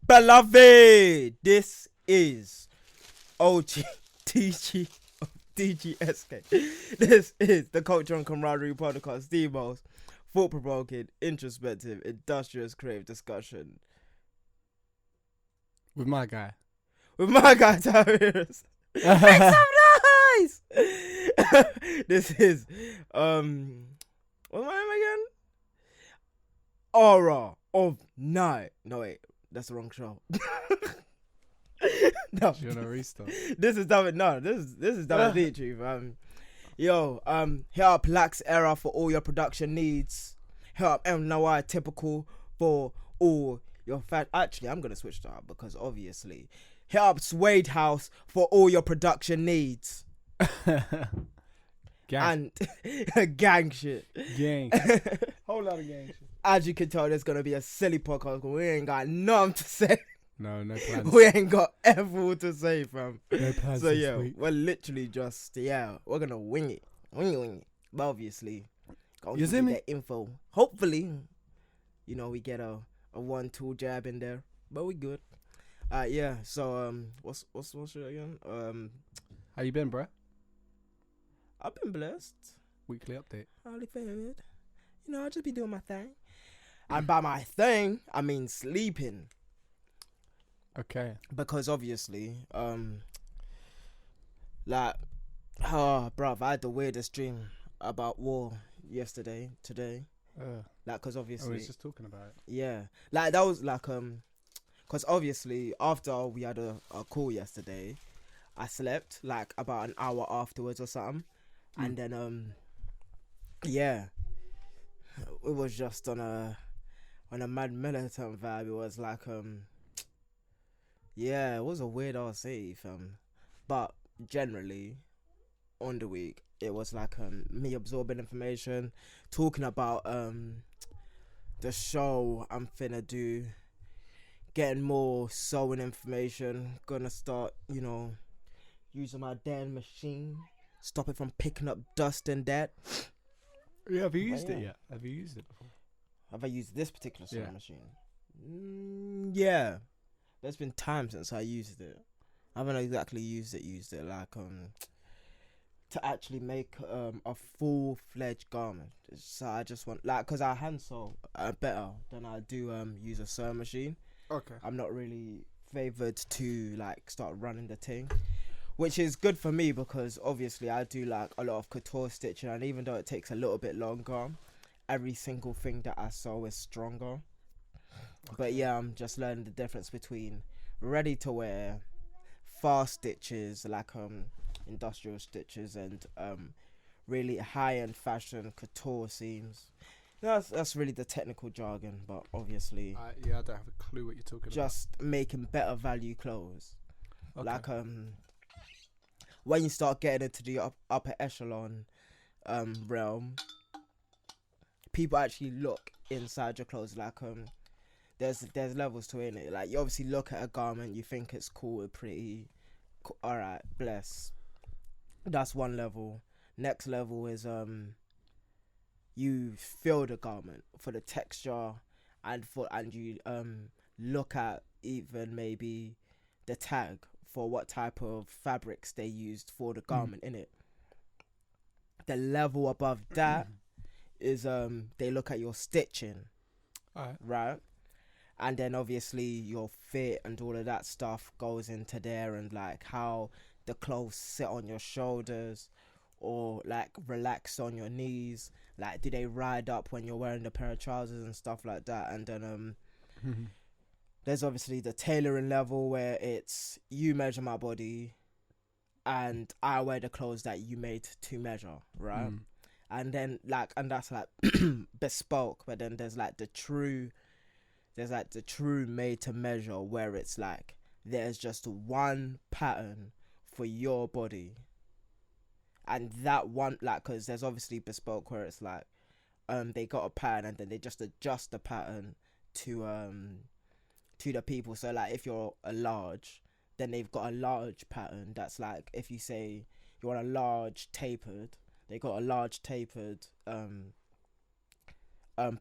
Beloved, this is OG DG DGSK. This is the Culture and Camaraderie podcast, the most thought-provoking, introspective, industrious, creative discussion with my guy, Tyrus. Make some noise. This is what's my name again? Aura of Night. No wait, that's the wrong show. No, do you want to restart? this is David. No, this is David Dietrich. Hit up Lax Era for all your production needs. Hit up MNY Typical for all your Actually, I'm gonna switch that up because obviously, hit up Suede House for all your production needs. Gang. And gang shit. Gang. Whole lot of gang shit. As you can tell, there's gonna be a silly podcast. But we ain't got nothing to say. No plans. We ain't got everything to say, fam. No plans. So this yeah, week. we're literally just we're gonna wing it. But obviously, go You see get me? that info. Hopefully, we get a 1-2 jab in there. But we good. Yeah. So what's shit again? How you been, bruh? I've been blessed. Weekly update. Highly favored. I just be doing my thing. And by my thing, I mean sleeping. Okay. Because obviously, bruv, I had the weirdest dream about war today. Cause obviously, I was just talking about it. yeah, that was cause obviously after we had a call yesterday, I slept about an hour afterwards or something, and then it was just on a mad militant vibe. It was it was a weird ass city, fam. But generally, on the week, it was me absorbing information, talking about the show I'm finna do, getting more sewing information, gonna start, using my damn machine, stop it from picking up dust and that. Yeah, have you used it yet? Have you used it before? Have I used this particular sewing machine? Yeah. There's been time since I used it. I haven't exactly used it to actually make a full-fledged garment. So I just want because I hand sew better than I do use a sewing machine. Okay. I'm not really favored to start running the thing, which is good for me because obviously I do a lot of couture stitching, and even though it takes a little bit longer, every single thing that I sew is stronger. Okay. But yeah, I'm just learning the difference between ready to wear, fast stitches industrial stitches, and really high-end fashion couture seams. That's really the technical jargon, but obviously I don't have a clue what you're talking just making better value clothes. Okay. When you start getting into the upper echelon realm, people actually look inside your clothes. There's levels to it, innit? You obviously look at a garment, you think it's cool, pretty, alright, bless. That's one level. Next level is you feel the garment for the texture, and you look at even maybe the tag for what type of fabrics they used for the garment in it. The level above that is they look at your stitching. Alright. Right? And then obviously your fit and all of that stuff goes into there, and how the clothes sit on your shoulders or relax on your knees. Do they ride up when you're wearing a pair of trousers and stuff like that? And then there's obviously the tailoring level where it's you measure my body and I wear the clothes that you made to measure, right? And then and that's bespoke, but then there's the true made to measure, where it's there's just one pattern for your body, and that one because there's obviously bespoke where it's they got a pattern and then they just adjust the pattern to the people. So if you're a large, then they've got a large pattern that's if you say you want a large tapered, they got a large tapered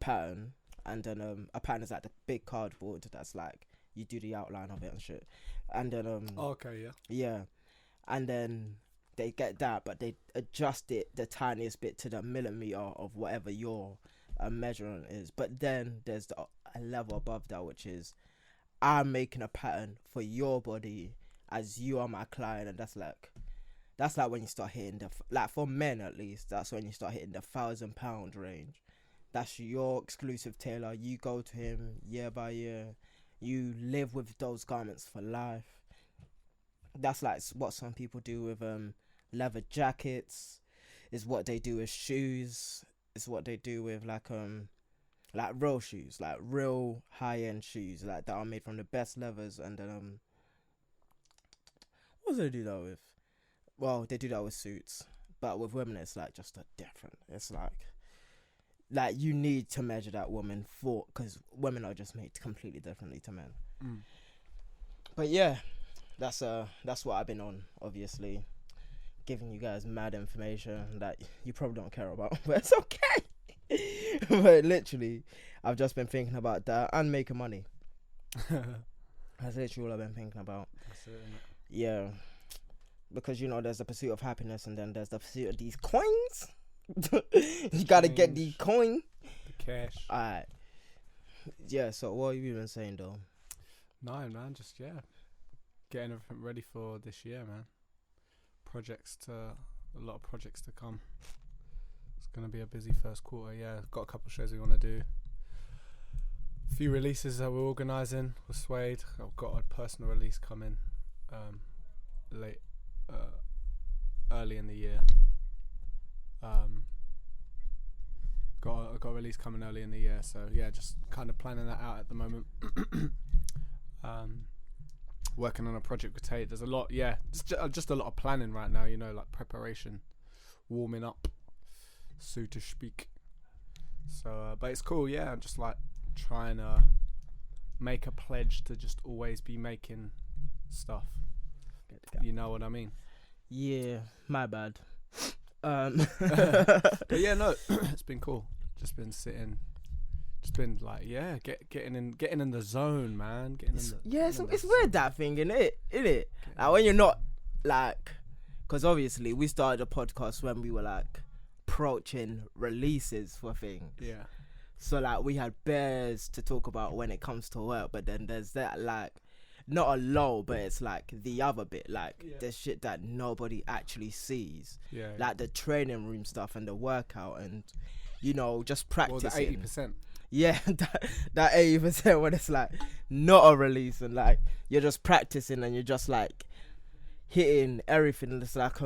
pattern. And then a pattern is the big cardboard that's you do the outline of it and shit. And then Okay, yeah. yeah, and then they get that, but they adjust it the tiniest bit to the millimeter of whatever your measurement is. But then there's a level above that, which is I'm making a pattern for your body as you are my client, and that's like when you start hitting like for men at least, that's when you start hitting the £1,000 range. That's your exclusive tailor. You go to him year by year. You live with those garments for life. That's like what some people do with leather jackets. Is what they do with shoes. It's what they do with like real shoes, like real high end shoes, like that are made from the best leathers. And then what do they do that with? Well, they do that with suits, but with women it's like just a different. It's like you need to measure that woman for, because women are just made completely differently to men. But yeah, that's what I've been on, obviously, giving you guys mad information that you probably don't care about, but it's okay. But literally, I've just been thinking about that and making money. That's literally all I've been thinking about. That's it, isn't it? Yeah, because there's the pursuit of happiness, and then there's the pursuit of these coins. You gotta get the coin, the cash. Alright. Yeah, so what have you been saying though? No, man, just getting everything ready for this year, man. A lot of projects to come. It's gonna be a busy first quarter. Yeah, got a couple of shows we want to do. A few releases that we're organising with Suede. I've got a personal release coming early in the year. Got a release coming early in the year, so yeah, just kind of planning that out at the moment. Working on a project with Tate. There's a lot, just a lot of planning right now, like preparation, warming up, so to speak. So, but it's cool, yeah. I'm just like trying to make a pledge to just always be making stuff. You know what I mean? Yeah, my bad. But yeah, no, it's been cool. Just been sitting, getting in the zone, man. It's weird, that thing, isn't it? Like when you're not like, because obviously we started a podcast when we were like approaching releases for things. Yeah. So like we had bears to talk about when it comes to work, but then there's that like not a lull, but it's like the other bit, like there's shit that nobody actually sees. Yeah. Like the training room stuff and the workout and just practicing. Well, the 80%. Yeah, that 80% when it's like not a release and like you're just practicing and you're just like hitting everything. It's like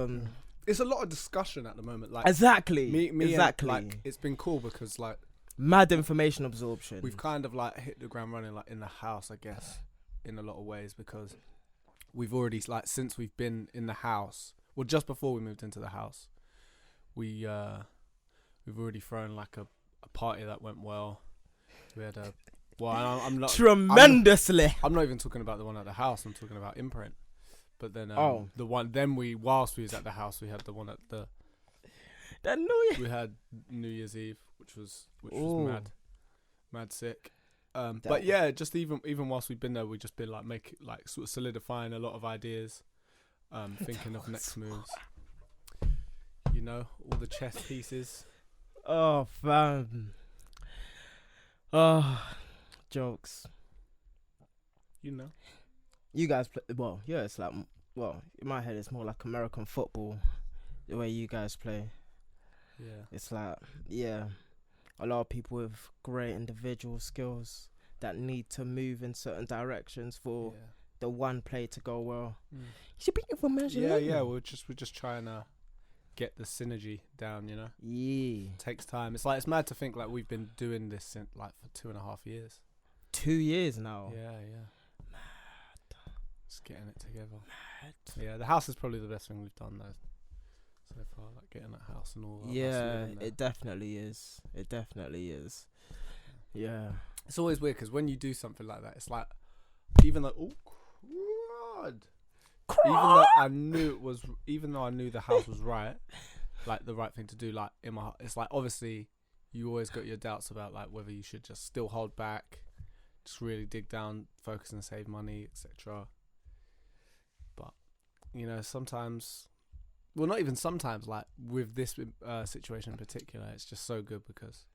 it's a lot of discussion at the moment. Like exactly. Exactly. And, like it's been cool because like mad information absorption. We've kind of like hit the ground running like in the house, I guess, in a lot of ways, because we've already like since we've been in the house. Well, just before we moved into the house, we've already thrown like a party that went well. We had I'm not tremendously. I'm not even talking about the one at the house. I'm talking about Imprint. But then the one then whilst we was at the house, we had the one at the. We had New Year's Eve, which was mad sick. But yeah, just even whilst we've been there, we've just been like sort of solidifying a lot of ideas, thinking of next moves. All the chess pieces. Oh, fam. Oh, jokes. You guys play, well, yeah, it's like, well, in my head, it's more like American football, the way you guys play. Yeah. It's like, yeah, a lot of people with great individual skills that need to move in certain directions for the one play to go well. It's a beautiful measure. Yeah, we're just trying to get the synergy down, Yeah. It takes time. It's mad to think like we've been doing this since like for 2.5 years. 2 years now. Yeah. Mad. Just getting it together. Mad. Yeah, the house is probably the best thing we've done though so far, like getting that house and all that. Yeah, it definitely is. Yeah. It's always weird because when you do something like that, it's like even though even though I knew the house was right, like the right thing to do, like in my heart, it's like obviously you always got your doubts about like whether you should just still hold back, just really dig down, focus and save money, etc. But sometimes, well, not even sometimes. Like with this situation in particular, it's just so good because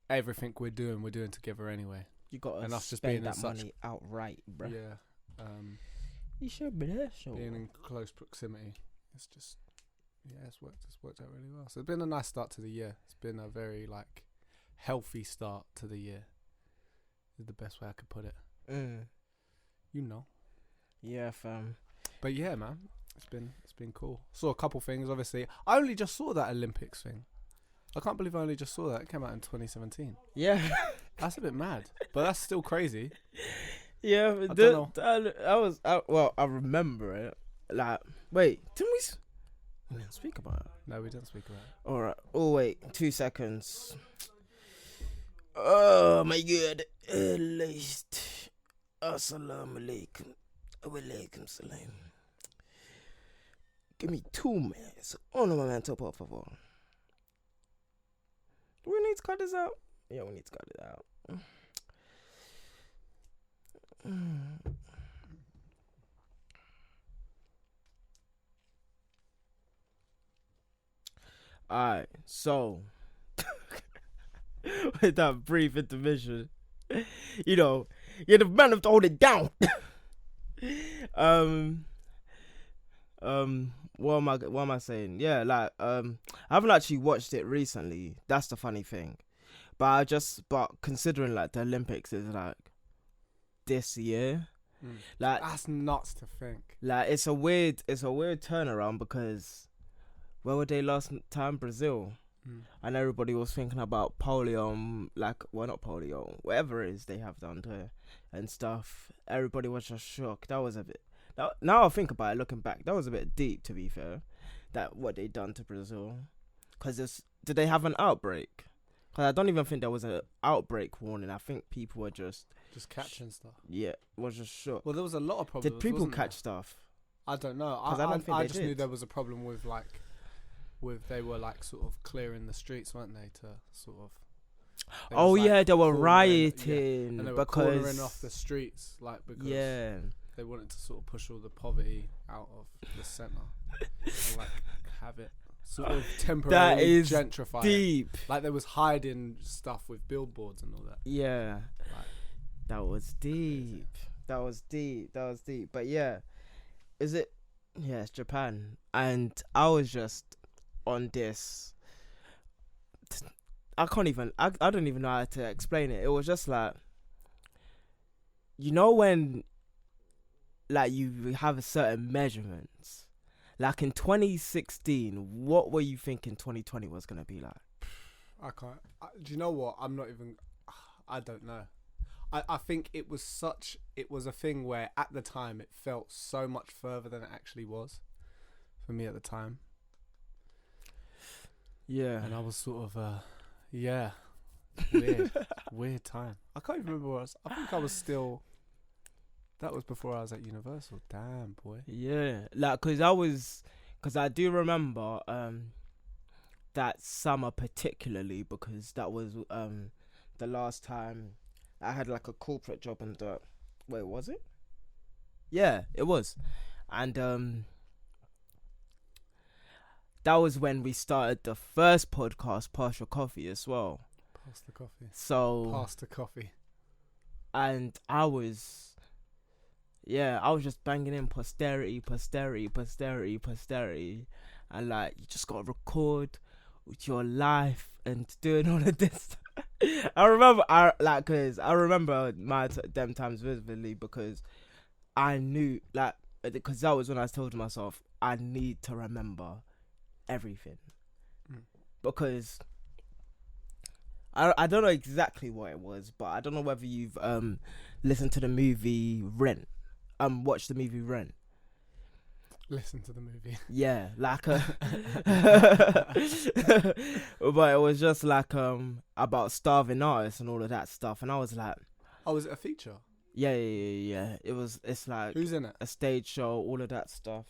everything we're doing together anyway. You got to spend that money outright, bro. Yeah. You should be there, sure. Being in close proximity, it's just it's worked out really well. So it's been a nice start to the year. It's been a very healthy start to the year. Is the best way I could put it. Yeah, fam. But yeah, man, it's been cool. Saw a couple things. Obviously, I only just saw that Olympics thing. I can't believe I only just saw that. It came out in 2017. Yeah, that's a bit mad, but that's still crazy. Yeah, I don't know. I remember it. Like, wait, didn't we didn't speak about it? No, we didn't speak about it. All right. Oh wait, 2 seconds. Oh my God. At least. Assalamu alaikum. Wa alaikum salam. Give me 2 minutes. Oh no, my man, top off of all. Do we need to cut this out? Yeah, we need to cut it out. Alright, so with that brief intermission, you're the man of to hold it down. What am I saying? Yeah, I haven't actually watched it recently. That's the funny thing. But considering the Olympics is this year, that's nuts to think. It's a weird turnaround because where were they last time? Brazil. And everybody was thinking about polio, not polio, whatever it is they have down there and stuff. Everybody was just shocked. That was a bit. Now I think about it, looking back, that was a bit deep, to be fair. That what they done to Brazil, because did they have an outbreak? Because I don't even think there was an outbreak warning. I think people were just catching stuff. Yeah, was just shocked. Well, there was a lot of problems. Did people catch stuff? I don't know. I just knew there was a problem with they were sort of clearing the streets, weren't they? To sort of. Oh yeah, they were rioting and they were because cornering off the streets, because they wanted to sort of push all the poverty out of the centre and have it sort of temporarily gentrified. Deep. They was hiding stuff with billboards and all that. Yeah, that was deep. That was deep. But yeah, is it? Yeah, it's Japan, and I was just on this. I don't even know how to explain it. It was just when you have a certain measurements. In 2016, what were you thinking 2020 was going to be like? I can't. Do you know what? I'm not even. I don't know. I think it was a thing where at the time it felt so much further than it actually was for me at the time. Yeah. And I was sort of, weird time. I can't even remember where I was. I think I was still, that was before I was at Universal. Damn, boy. Yeah. Because I do remember that summer particularly, because that was the last time I had a corporate job and wait, was it? Yeah, it was. And that was when we started the first podcast, Partial Coffee, as well. Pass the coffee. So pass the coffee. And I was just banging in posterity, and you just gotta record with your life and doing all of this. I remember, them times vividly, because I knew, because that was when I told myself I need to remember everything, because I don't know exactly what it was, but I don't know whether you've listened to the movie Rent, watched the movie Rent. Listen to the movie. Yeah, but it was just about starving artists and all of that stuff, and I was like, oh, was it a feature? Yeah. It's who's in it? A stage show, all of that stuff.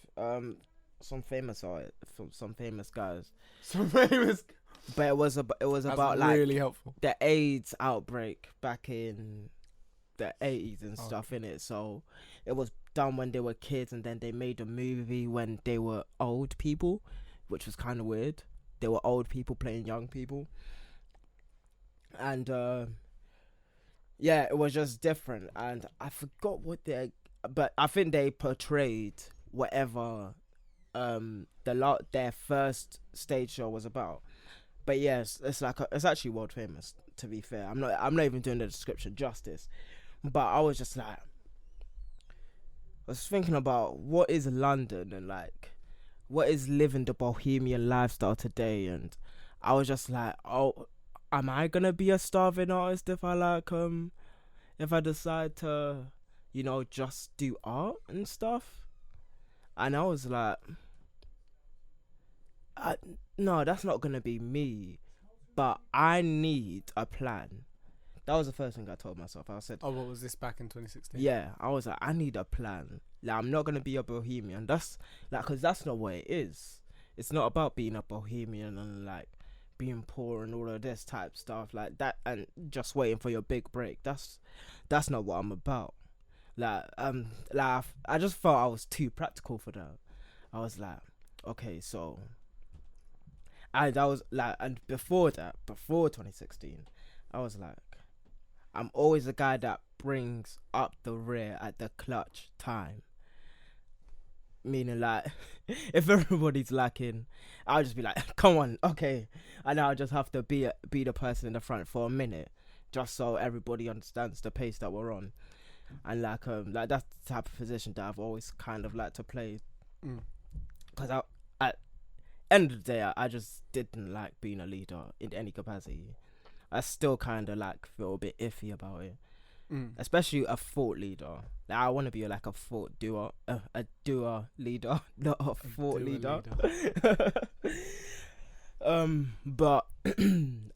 Some famous artists, some famous guys. Some famous. but it was That's about really helpful. the AIDS outbreak back in the 80s and stuff in it. So it was done when they were kids, and then they made a movie when they were old people, which was kind of weird. They were old people playing young people, and yeah, it was just different. And I forgot but I think they portrayed whatever their first stage show was about. But yes, it's actually world famous, to be fair. I'm not even doing the description justice. But I was just like, I was thinking about what is London and like what is living the bohemian lifestyle today, and I was just like, oh, am I gonna be a starving artist if I decide to, just do art and stuff? And I was like, no, that's not gonna be me. But I need a plan. That was the first thing I told myself. I said, "Oh, what was this back in 2016?" Yeah, I was like, I need a plan. Like, I'm not gonna be a bohemian. That's like, cause that's not what it is. It's not about being a bohemian and like being poor and all of this type stuff like that, and just waiting for your big break. That's not what I'm about. Like I just felt I was too practical for that. I was like, okay, so, and that was like, and before 2016, I was like, I'm always the guy that brings up the rear at the clutch time. Meaning, like, if everybody's lacking, I'll just be like, come on, okay. And I'll just have to be the person in the front for a minute, just so everybody understands the pace that we're on. And like that's the type of position that I've always kind of liked to play. Because at end of the day, I just didn't like being a leader in any capacity. I still kind of like feel a bit iffy about it. Especially a thought leader. Like, I want to be like a thought doer, a doer leader, not a thought leader. But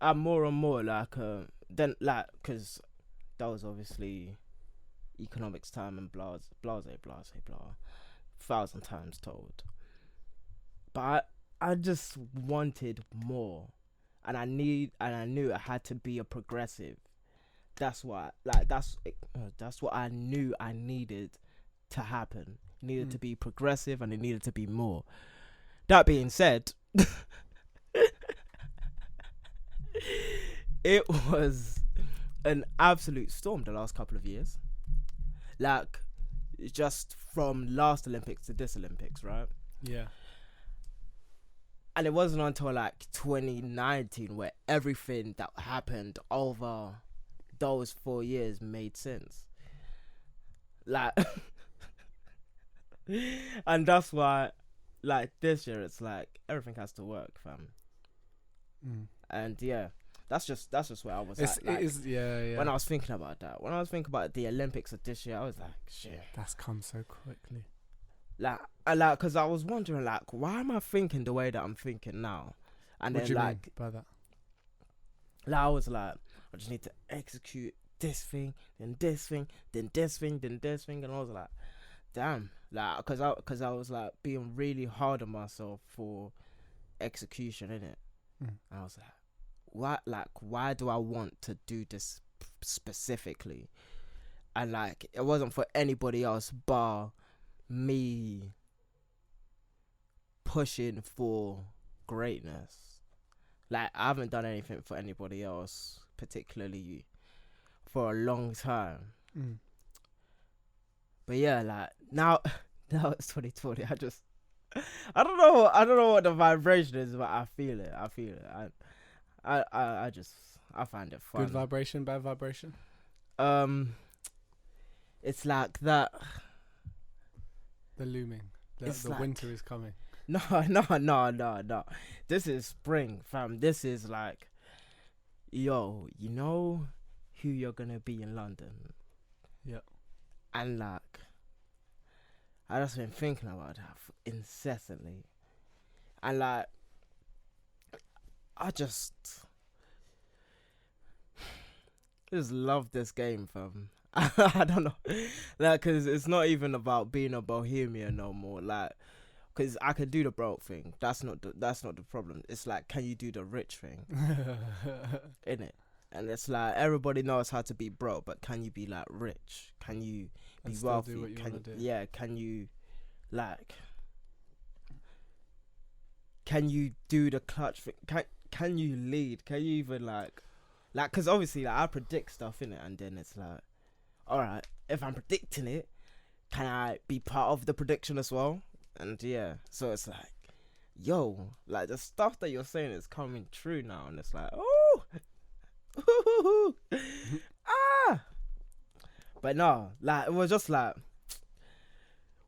I'm more and more like then like, because that was obviously economics time and blah, 1,000 times told. But I just wanted more, and I knew it had to be a progressive. That's what I knew I needed to happen. It needed to be progressive, and it needed to be more. That being said, it was an absolute storm the last couple of years. Like, just from last Olympics to this Olympics, right? Yeah. And it wasn't until like 2019 where everything that happened over those 4 years made sense. Like, and that's why, like, this year it's like everything has to work, fam. And yeah, that's just where I was at. Like, when I was thinking about that, when I was thinking about the Olympics of this year, I was like, shit, that's come so quickly. Because I was wondering, like, why am I thinking the way that I'm thinking now? And what then, do you like, mean by that? Like, I was like, I just need to execute this thing, then this thing, then this thing, then this thing, and I was like, damn, like, because I was like being really hard on myself for execution, innit? And I was like, why do I want to do this specifically? And like, it wasn't for anybody else bar me pushing for greatness. Like, I haven't done anything for anybody else particularly for a long time. But yeah, like, now it's 2020. I don't know what the vibration is, but I feel it. I find it fun. Good vibration, bad vibration? It's like that. The looming. The like, winter is coming. No. This is spring, fam. This is like, yo, you know who you're gonna be in London. Yeah. And like, I just been thinking about that incessantly. And like, I just love this game, fam. I don't know, like, cause it's not even about being a bohemian no more. Like, because I could do the broke thing. That's not the problem. It's like, can you do the rich thing? Innit? And it's like, everybody knows how to be broke, but can you be like rich? Can you be wealthy? Can you like? Can you do the clutch thing? Can you lead? Can you even like, because obviously like I predict stuff in it, and then it's like, all right, if I'm predicting it, can I be part of the prediction as well? And yeah, so it's like, yo, like the stuff that you're saying is coming true now, and it's like, oh, ah. But no, like it was just like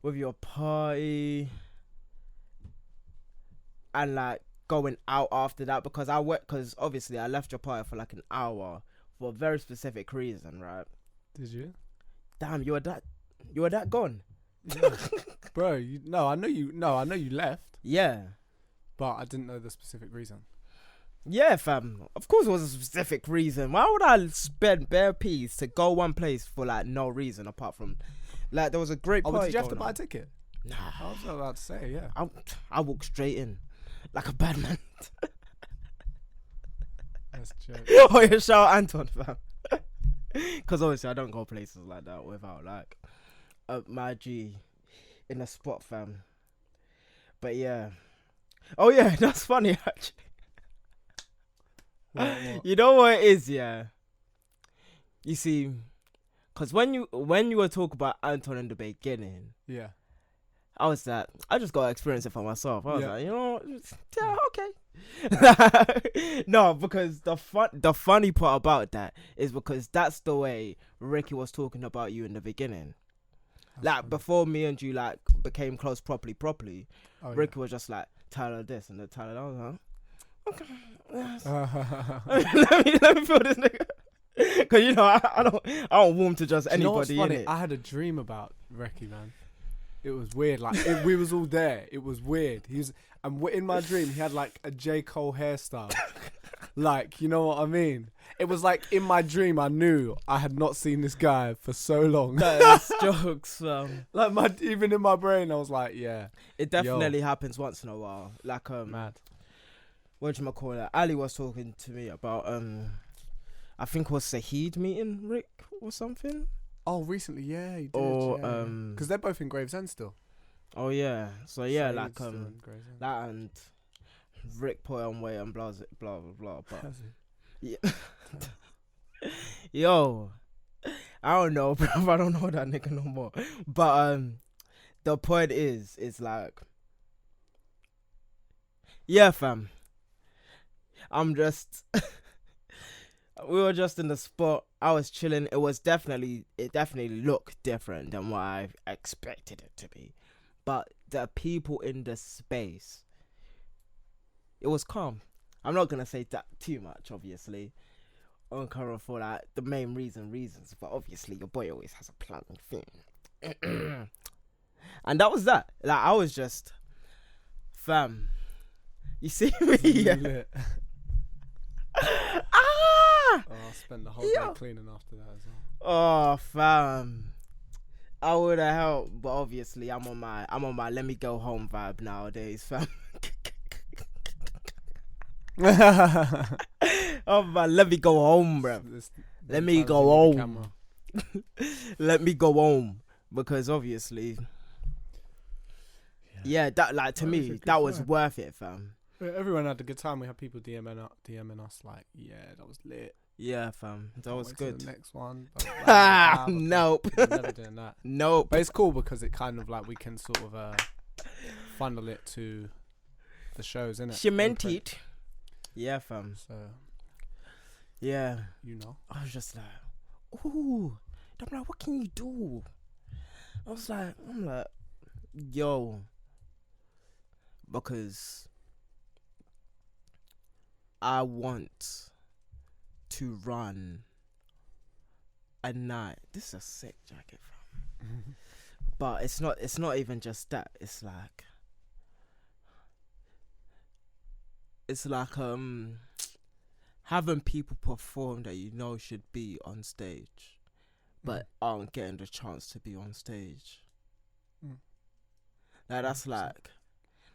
with your party and like going out after that, because obviously I left your party for like an hour for a very specific reason, right? Did you? Damn, you were that gone. Yeah. Bro, I know you left. Yeah. But I didn't know the specific reason. Yeah, fam. Of course it was a specific reason. Why would I spend bare peas to go one place for like no reason apart from like there was a great party. Did you have to buy a ticket? Nah. I was about to say, yeah. I walked straight in like a bad man. That's joke. Oh yeah, shout out Anton, fam. Because obviously I don't go places like that without like my G in a spot, fam. But yeah. Oh yeah, that's funny actually. What? You know what it is, yeah? You see, because when you were talking about Anton in the beginning, yeah, I was like, I just got to experience it for myself. I was like, you know, yeah, okay. No, because the funny part about that is because that's the way Ricky was talking about you in the beginning. That's like funny. Before me and you like became close properly, Ricky was just like, Tyler this and then Tyler that. I was like, okay. let me feel this nigga. Cause you know I don't warm to just anybody. You know what's funny? I had a dream about Reki, man. It was weird. Like we was all there. It was weird. And in my dream he had like a J. Cole hairstyle. Like, you know what I mean? It was like in my dream I knew I had not seen this guy for so long. That's jokes. Like even in my brain I was like, yeah. It definitely happens once in a while. Like mad. Whatchamacallit? Ali was talking to me about I think it was Sahid meeting Rick or something. Oh, recently, yeah, he did. Or because they're both in Gravesend still. Oh yeah, so yeah, Sahid's like that and Rick put on weight and blah blah blah. But yeah, yo, I don't know, bro. I don't know that nigga no more. But the point is like, yeah, fam. I'm just we were just in the spot. I was chilling. It definitely looked different than what I expected it to be. But the people in the space, it was calm. I'm not gonna say that too much, obviously, on camera for like the main reasons. But obviously, your boy always has a plan thing. And that was that. Like I was just, fam. You see me? Yeah. I'll spend the whole day cleaning after that as well. Oh, fam. I would have helped, but obviously I'm on my let me go home vibe nowadays, fam. Oh my, let me go home, bro. Let me go home. Let me go home, because obviously, yeah, that like to me that was worth it, fam. Everyone had a good time. We had people DMing us like, yeah, that was lit. Yeah, fam, that was good. The next one. Nope. Never doing that. Nope. But it's cool because it kind of like we can sort of funnel it to the shows, innit? Cement it. Yeah, fam. So. Yeah. You know. I was just like, ooh, I'm like, what can you do? I'm like, yo, because I want to run a night. This is a sick jacket, fam. But it's not even just that. It's like having people perform that you know should be on stage but aren't getting the chance to be on stage. Like that's 100%. Like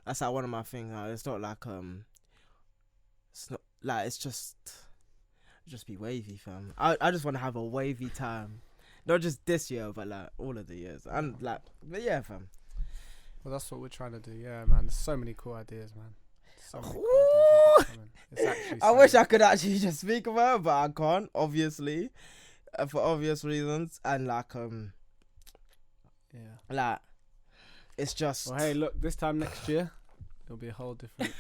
That's like one of my things. It's not like it's not like it's just be wavy, fam. I just want to have a wavy time, not just this year, but like all of the years. And like, but yeah, fam. Well, that's what we're trying to do. Yeah, man. There's so many cool ideas, man. So many cool ideas coming. It's actually. I wish I could actually just speak about it, but I can't, obviously, for obvious reasons. And like like it's just. Well, hey, look, this time next year, it'll be a whole different.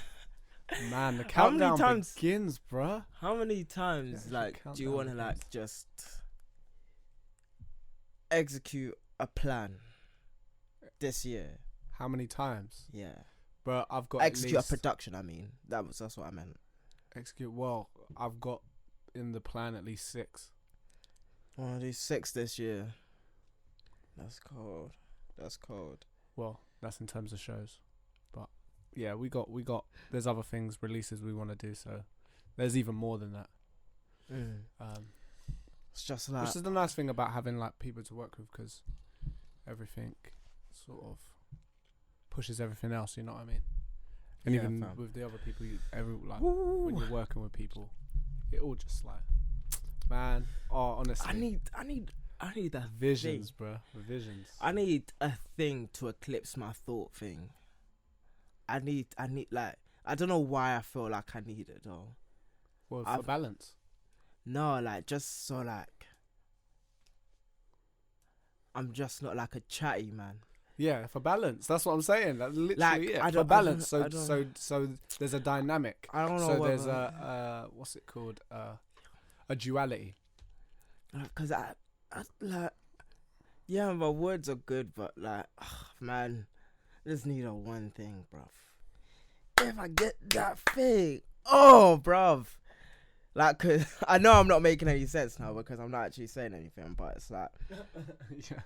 Man, the countdown begins, bruh. How many times, do you want to like just execute a plan this year? How many times? Yeah, but I've got execute a production. I mean, that's what I meant. Execute. Well, I've got in the plan at least 6. I want to do 6 this year. That's cold. Well, that's in terms of shows. Yeah, we got. There's other things, releases we want to do. So there's even more than that. It's just like, which is the nice thing about having like people to work with, because everything sort of pushes everything else. You know what I mean? And even with the other people, when you're working with people, it all just like, man. Oh, honestly, I need a visions, thing. Bro. Visions. I need a thing to eclipse my thought thing. I need like, I don't know why I feel like I need it though. Well, for balance. No, like just so like I'm just not like a chatty man. Yeah, for balance. That's what I'm saying. That's literally like, it. For balance. So there's a dynamic. I don't know. So there's a what's it called? A duality. Because I like, yeah, my words are good, but like, man, I just need a one thing, bruv. If I get that thing, bruv. Like, cause I know I'm not making any sense now because I'm not actually saying anything, but it's like, yeah,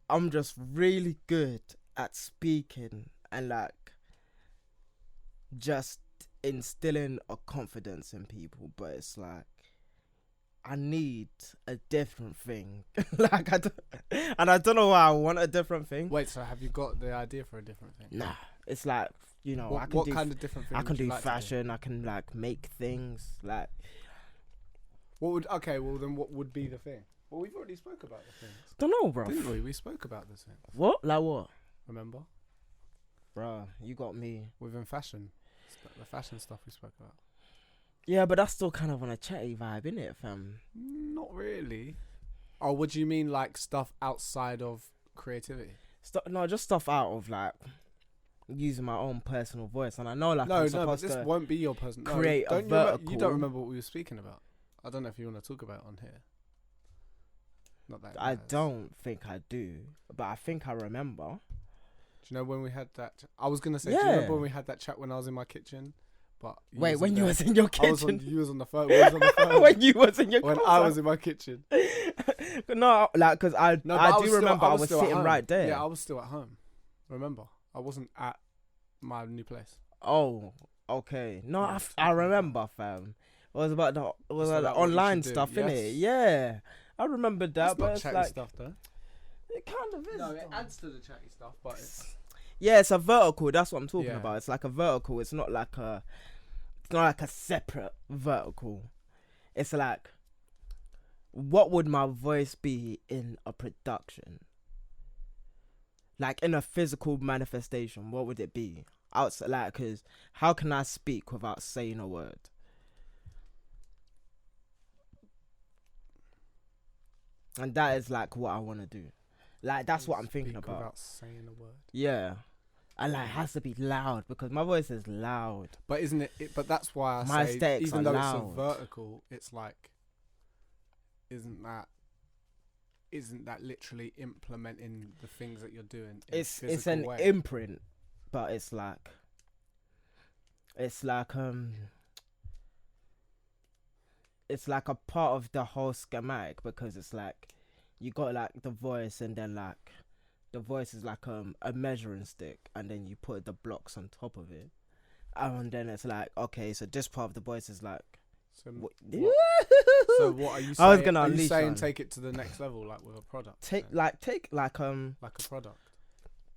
I'm just really good at speaking and like just instilling a confidence in people, but it's like, I need a different thing. Like, I don't know why I want a different thing. Wait, so have you got the idea for a different thing? Nah, it's like, you know, what kind of different thing? I can do fashion. I can like make things. Like, what would be the thing? Well, we've already spoke about the things. Don't know, bro. Didn't we? We spoke about this thing. What? Like what? Remember? Bro, you got me. Within fashion, the fashion stuff we spoke about. Yeah, but that's still kind of on a chatty vibe, innit, fam? Not really. Oh, what do you mean, like stuff outside of creativity? No, just stuff out of like using my own personal voice, and I know like but this won't be your personal. Create a vertical. You don't remember what we were speaking about. I don't know if you want to talk about it on here. Not that. I don't think I do, but I think I remember. Do you know when we had that? I was gonna say, do you remember when we had that chat when I was in my kitchen? But wait, when you was in your kitchen? You was on the phone. When you was in your when I was in my kitchen. No, like, because I do remember I was sitting right there. Yeah, I was still at home. Remember, I wasn't at my new place. Oh, okay. No, I remember, fam. It was about the online stuff, innit? Yeah, I remember that. But it's like stuff, though. It kind of is. No, it adds to the chatty stuff, but it's a vertical. That's what I'm talking about. It's like a vertical. It's not like a separate vertical. It's like, what would my voice be in a production? Like in a physical manifestation, what would it be? Outside, like, cause how can I speak without saying a word? And that is like what I want to do. Like, that's what I'm thinking about. Without saying a word. Yeah. And like, it has to be loud because my voice is loud. But isn't it? But that's why my aesthetics even are though loud. It's a vertical, it's like, isn't that literally implementing the things that you're doing? It's an imprint, but it's like a part of the whole schematic, because it's like you got like the voice, and then like the voice is like a measuring stick, and then you put the blocks on top of it, and then it's like, okay, so this part of the voice is like. So what are you saying? I was gonna unleash. Take it to the next level, like with a product. Take like a product.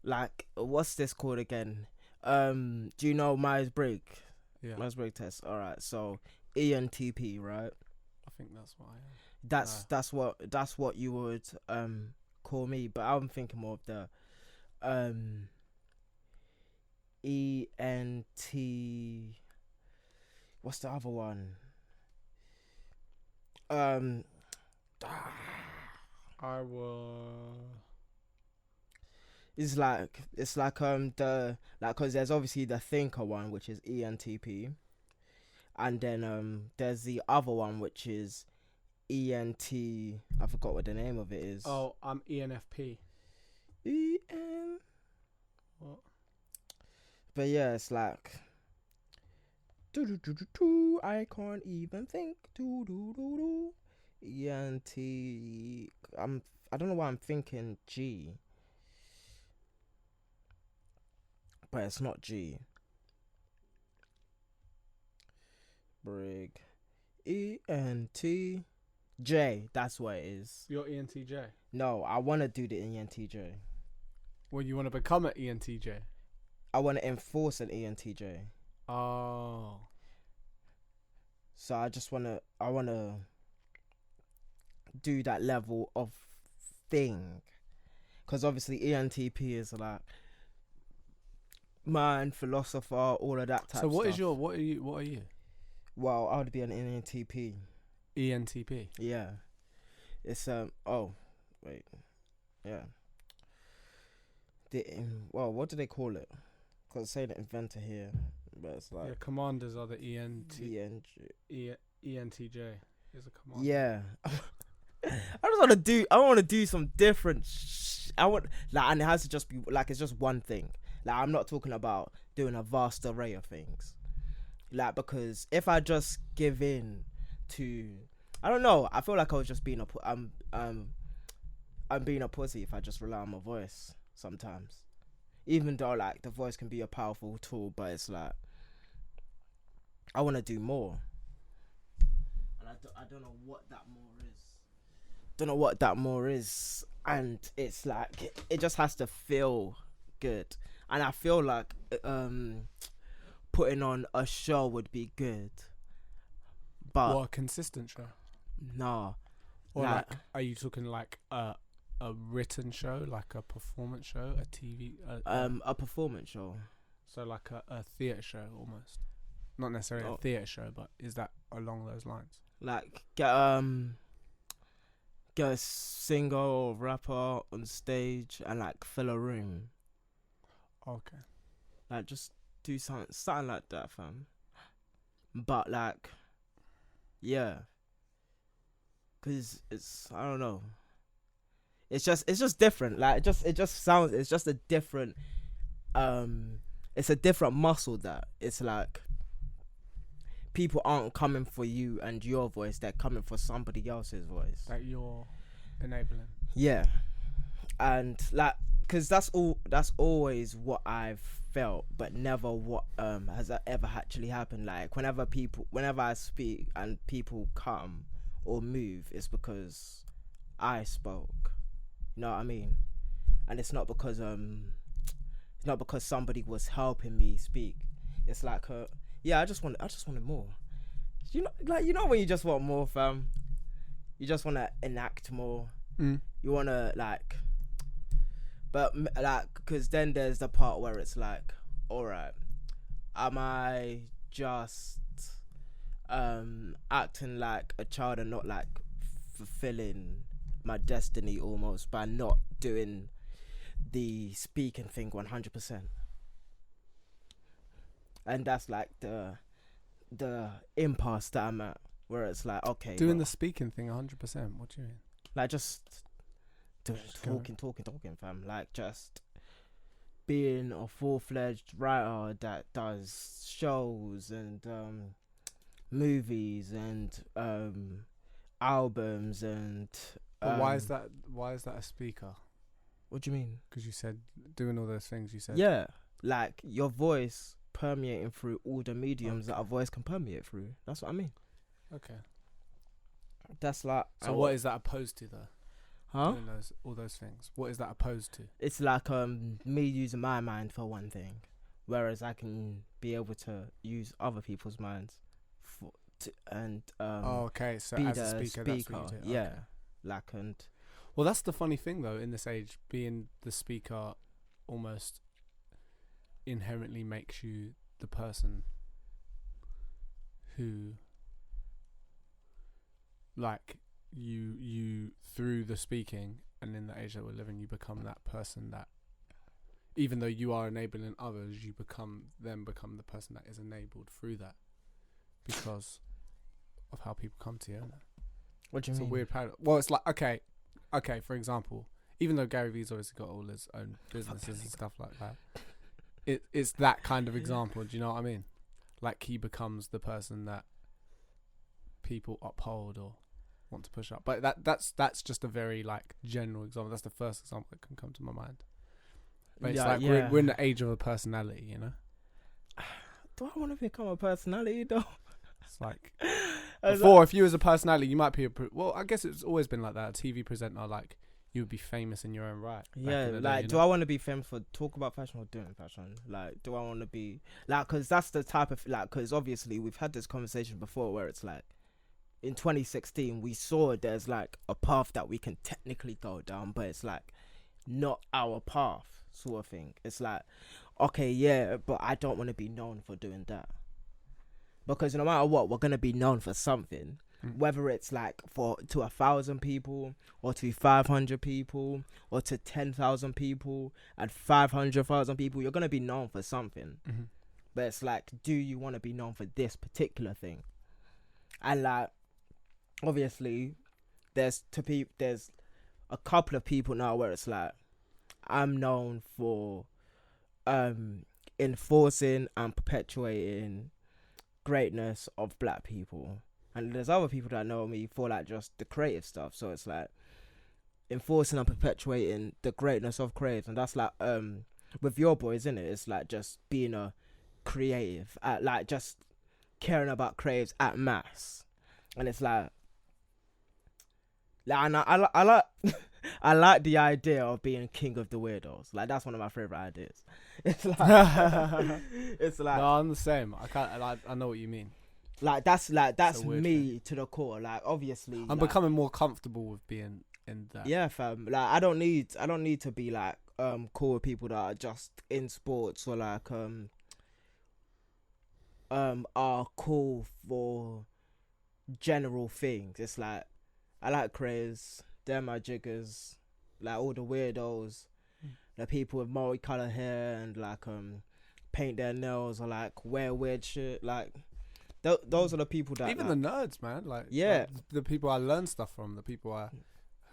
like, what's this called again? Do you know Myers-Briggs? Yeah. Myers-Briggs test. All right. So ENTP, right? I think that's what I am. That's what you would call me, but I'm thinking more of the ENT. What's the other one? I will. It's like the like, because there's obviously the thinker one, which is ENTP, and then there's the other one, which is ENT. I forgot what the name of it is. Oh, I'm ENFP. What? But yeah, it's like I can't even think. ENT. I don't know why I'm thinking G, but it's not G. Brig. ENTJ. That's what it is. You're ENTJ? No, I want to do the ENTJ. Well, you want to become an ENTJ? I want to enforce an ENTJ. Oh. So I want to do that level of thing. Because obviously ENTP is like man, philosopher, all of that type So what stuff. is your, what are you? Well, I would be an ENTP. ENTP? Yeah. It's, oh, wait. Yeah. Well, what do they call it? Because it's saying the inventor here, but it's like... Yeah, commanders are the ENTJ is a commander. Yeah. I want to do some different and it has to just be, like, it's just one thing. Like, I'm not talking about doing a vast array of things. Like, because if I just give in to, I don't know, I feel like I was just being I'm being a pussy if I just rely on my voice sometimes. Even though, like, the voice can be a powerful tool, but it's like, I want to do more. And I don't know what that more is. And it's like, it just has to feel good. And I feel like putting on a show would be good. But what, a consistent show? Nah. Or like, are you talking like a written show, like a performance show, a TV? A performance show. So like a theatre show almost. Not necessarily a theatre show, but is that along those lines? Like get a singer or rapper on stage and like fill a room. Okay. Like just do something like that, fam. But like, yeah. 'Cause it's, I don't know. It's just different. Like it just sounds, it's just a different it's a different muscle that it's like people aren't coming for you and your voice, they're coming for somebody else's voice that you're enabling. Yeah. And like, because that's always what I've felt, but never what has ever actually happened. Like whenever I speak and people come or move, it's because I spoke. You know what I mean? And it's not because somebody was helping me speak. It's like yeah, I just wanted more. You know when you just want more, fam. You just want to enact more. You want to like, but like, because then there's the part where it's like, all right, am I just acting like a child and not like fulfilling my destiny almost by not doing the speaking thing 100%? And that's like the impasse that I'm at, where it's like, okay, doing the speaking thing 100%. What do you mean? Like just talking, fam. Like just being a full-fledged writer that does shows and movies and albums and. But why is that a speaker? What do you mean? Because you said doing all those things. You said yeah, like your voice permeating through all the mediums that a voice can permeate through. That's what I mean. Okay. That's like. So what is that opposed to though? Doing all those things. What is that opposed to? It's like me using my mind for one thing, whereas I can be able to use other people's minds okay. So be as a the speaker, that's what you do. yeah, Okay. like and. Well, that's the funny thing though. In this age, being the speaker almost inherently makes you the person who, like, you through the speaking, and in the age that we're living, you become that person that, even though you are enabling others, you become the person that is enabled through that, because of how people come to you. What do you mean? It's a weird paradox. Well, it's like, okay, for example, even though Gary Vee's obviously got all his own businesses and stuff like that, it's that kind of example. Do you know what I mean? Like, he becomes the person that people uphold or want to push up. But that's just a very, like, general example. That's the first example that can come to my mind. But it's like we're in the age of a personality, you know? Do I want to become a personality though? It's like before, if you was a personality, you might be well, I guess it's always been like that. A TV presenter, like, you would be famous in your own right. Yeah, like, do I want to be famous for talk about fashion or doing fashion? Like, do I want to be like, because that's the type of, like, because obviously we've had this conversation before where it's like, in 2016 we saw there's like a path that we can technically go down, but it's like not our path sort of thing. It's like, okay, yeah, but I don't want to be known for doing that, because no matter what, we're gonna be known for something. Whether it's like to 1,000 people, or to 500 people, or to 10,000 people, and 500,000 people, you're gonna be known for something. Mm-hmm. But it's like, do you want to be known for this particular thing? And like, obviously, there's a couple of people now where it's like, I'm known for enforcing and perpetuating greatness of black people. And there's other people that know me for like just the creative stuff. So it's like enforcing and perpetuating the greatness of creatives. And that's like with your boys, innit? It's like just being a creative, like just caring about creatives at mass. And it's like and I like I like the idea of being king of the weirdos. Like, that's one of my favorite ideas. It's like no, I'm the same. I know what you mean. Like, that's me thing to the core. Like, obviously, I'm becoming more comfortable with being in that. Yeah, fam. Like, I don't need to be like cool with people that are just in sports, or like are cool for general things. It's like, I like craze. They're my jiggers. Like, all the weirdos, the people with multicolored hair and like paint their nails or like wear weird shit. Like, those are the people that, even like, the nerds, man. Like, yeah, like the people I learn stuff from, the people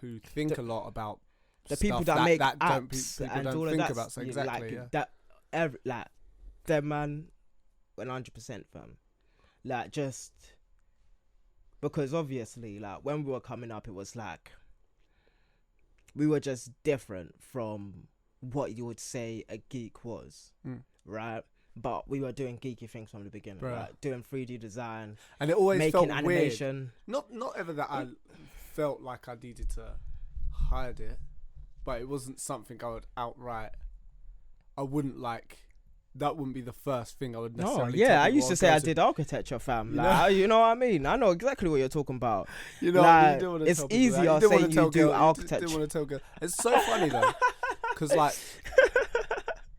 who think a lot about the people that make apps people and don't all of think that. about. So exactly, like, that like them, man, 100%, fam. Like, just because obviously, like, when we were coming up, it was like we were just different from what you would say a geek was, right? But we were doing geeky things from the beginning, like doing 3D design, and it always making felt animation. Weird. Not ever that I felt like I needed to hide it, but it wasn't something I would outright. I wouldn't like. That wouldn't be the first thing I would necessarily. No, yeah, I used to say I did architecture, fam. Like, you know what I mean? I know exactly what you're talking about. You know, like, you want to it's easier saying you do architecture. You didn't want to tell girls. It's so funny though, because like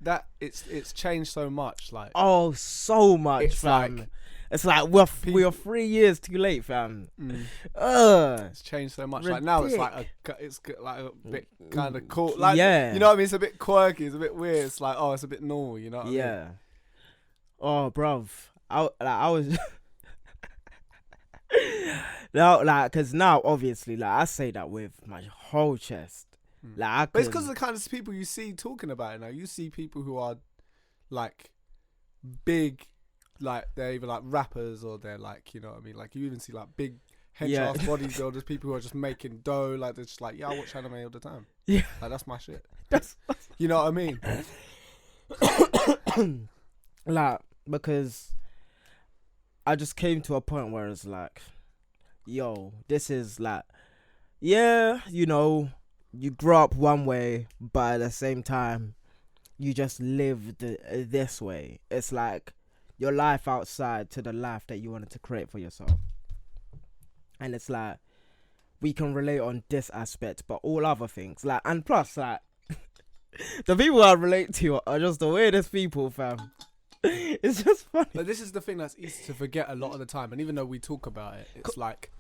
that, it's changed so much. Like, oh, so much, it's fam. like, it's like we are 3 years too late, fam. It's changed so much. Ridic. Like, now it's like a bit kind of cool. Like, yeah, you know what I mean? It's a bit quirky. It's a bit weird. It's like, oh, it's a bit normal. You know what I mean? Yeah. Oh, bruv. I was now, like, because now obviously, like, I say that with my whole chest. Like, but it's because of the kind of people you see talking about it now. You see people who are like big, like they're either like rappers or they're like, you know what I mean? Like, you even see like big hench-ass bodybuilders, people who are just making dough. Like, they're just like, yeah, I watch anime all the time. Yeah, like, that's my shit. You know what I mean? Like, because I just came to a point where it's like, yo, this is like, yeah, you know, you grow up one way, but at the same time, you just live this way. It's like your life outside to the life that you wanted to create for yourself. And it's like, we can relate on this aspect, but all other things, like, and plus, like, the people I relate to are just the weirdest people, fam. It's just funny. But this is the thing that's easy to forget a lot of the time, and even though we talk about it, it's like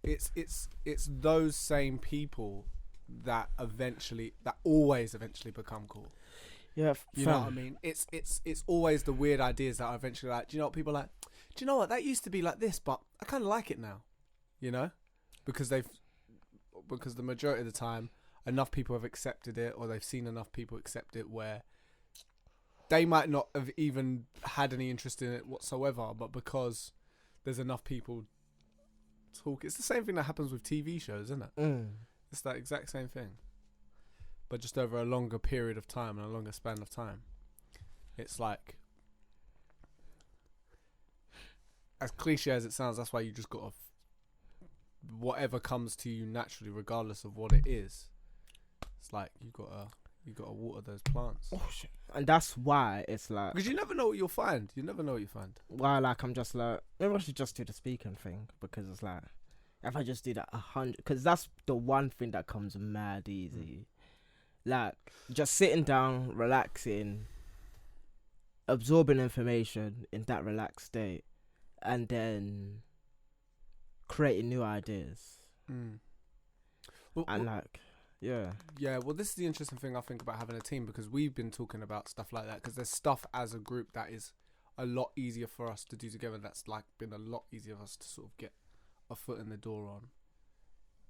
it's those same people that always eventually become cool. Yeah, you know what I mean. It's always the weird ideas that are eventually like, do you know what people are like? Do you know what, that used to be like this, but I kind of like it now. You know, because the majority of the time, enough people have accepted it, or they've seen enough people accept it where they might not have even had any interest in it whatsoever, but because there's enough people talk. It's the same thing that happens with TV shows, isn't it? It's that exact same thing, but just over a longer period of time and a longer span of time. It's like, as cliche as it sounds, that's why you just got to whatever comes to you naturally, regardless of what it is. It's like you gotta water those plants. Oh, shit. And that's why it's like, because you never know what you'll find. Why, like, I'm just like, maybe I should just do the speaking thing, because it's like, if I just do that 100, because that's the one thing that comes mad easy. Like, just sitting down, relaxing, absorbing information in that relaxed state, and then creating new ideas. Well, and like, yeah, well, this is the interesting thing I think about having a team, because we've been talking about stuff like that, because there's stuff as a group that is a lot easier for us to do together, that's like been a lot easier for us to sort of get a foot in the door on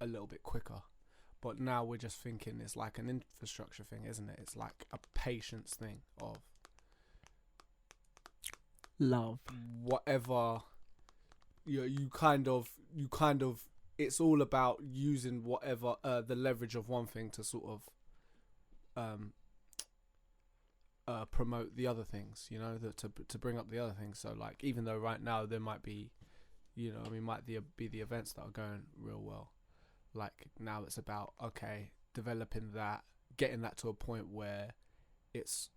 a little bit quicker. But now we're just thinking it's like an infrastructure thing, isn't it? It's like a patience thing of love, whatever. You kind of it's all about using whatever the leverage of one thing to sort of promote the other things, you know, to bring up the other things. So like, even though right now there might be, you know, I mean, might be the events that are going real well, like now it's about, okay, developing that, getting that to a point where it's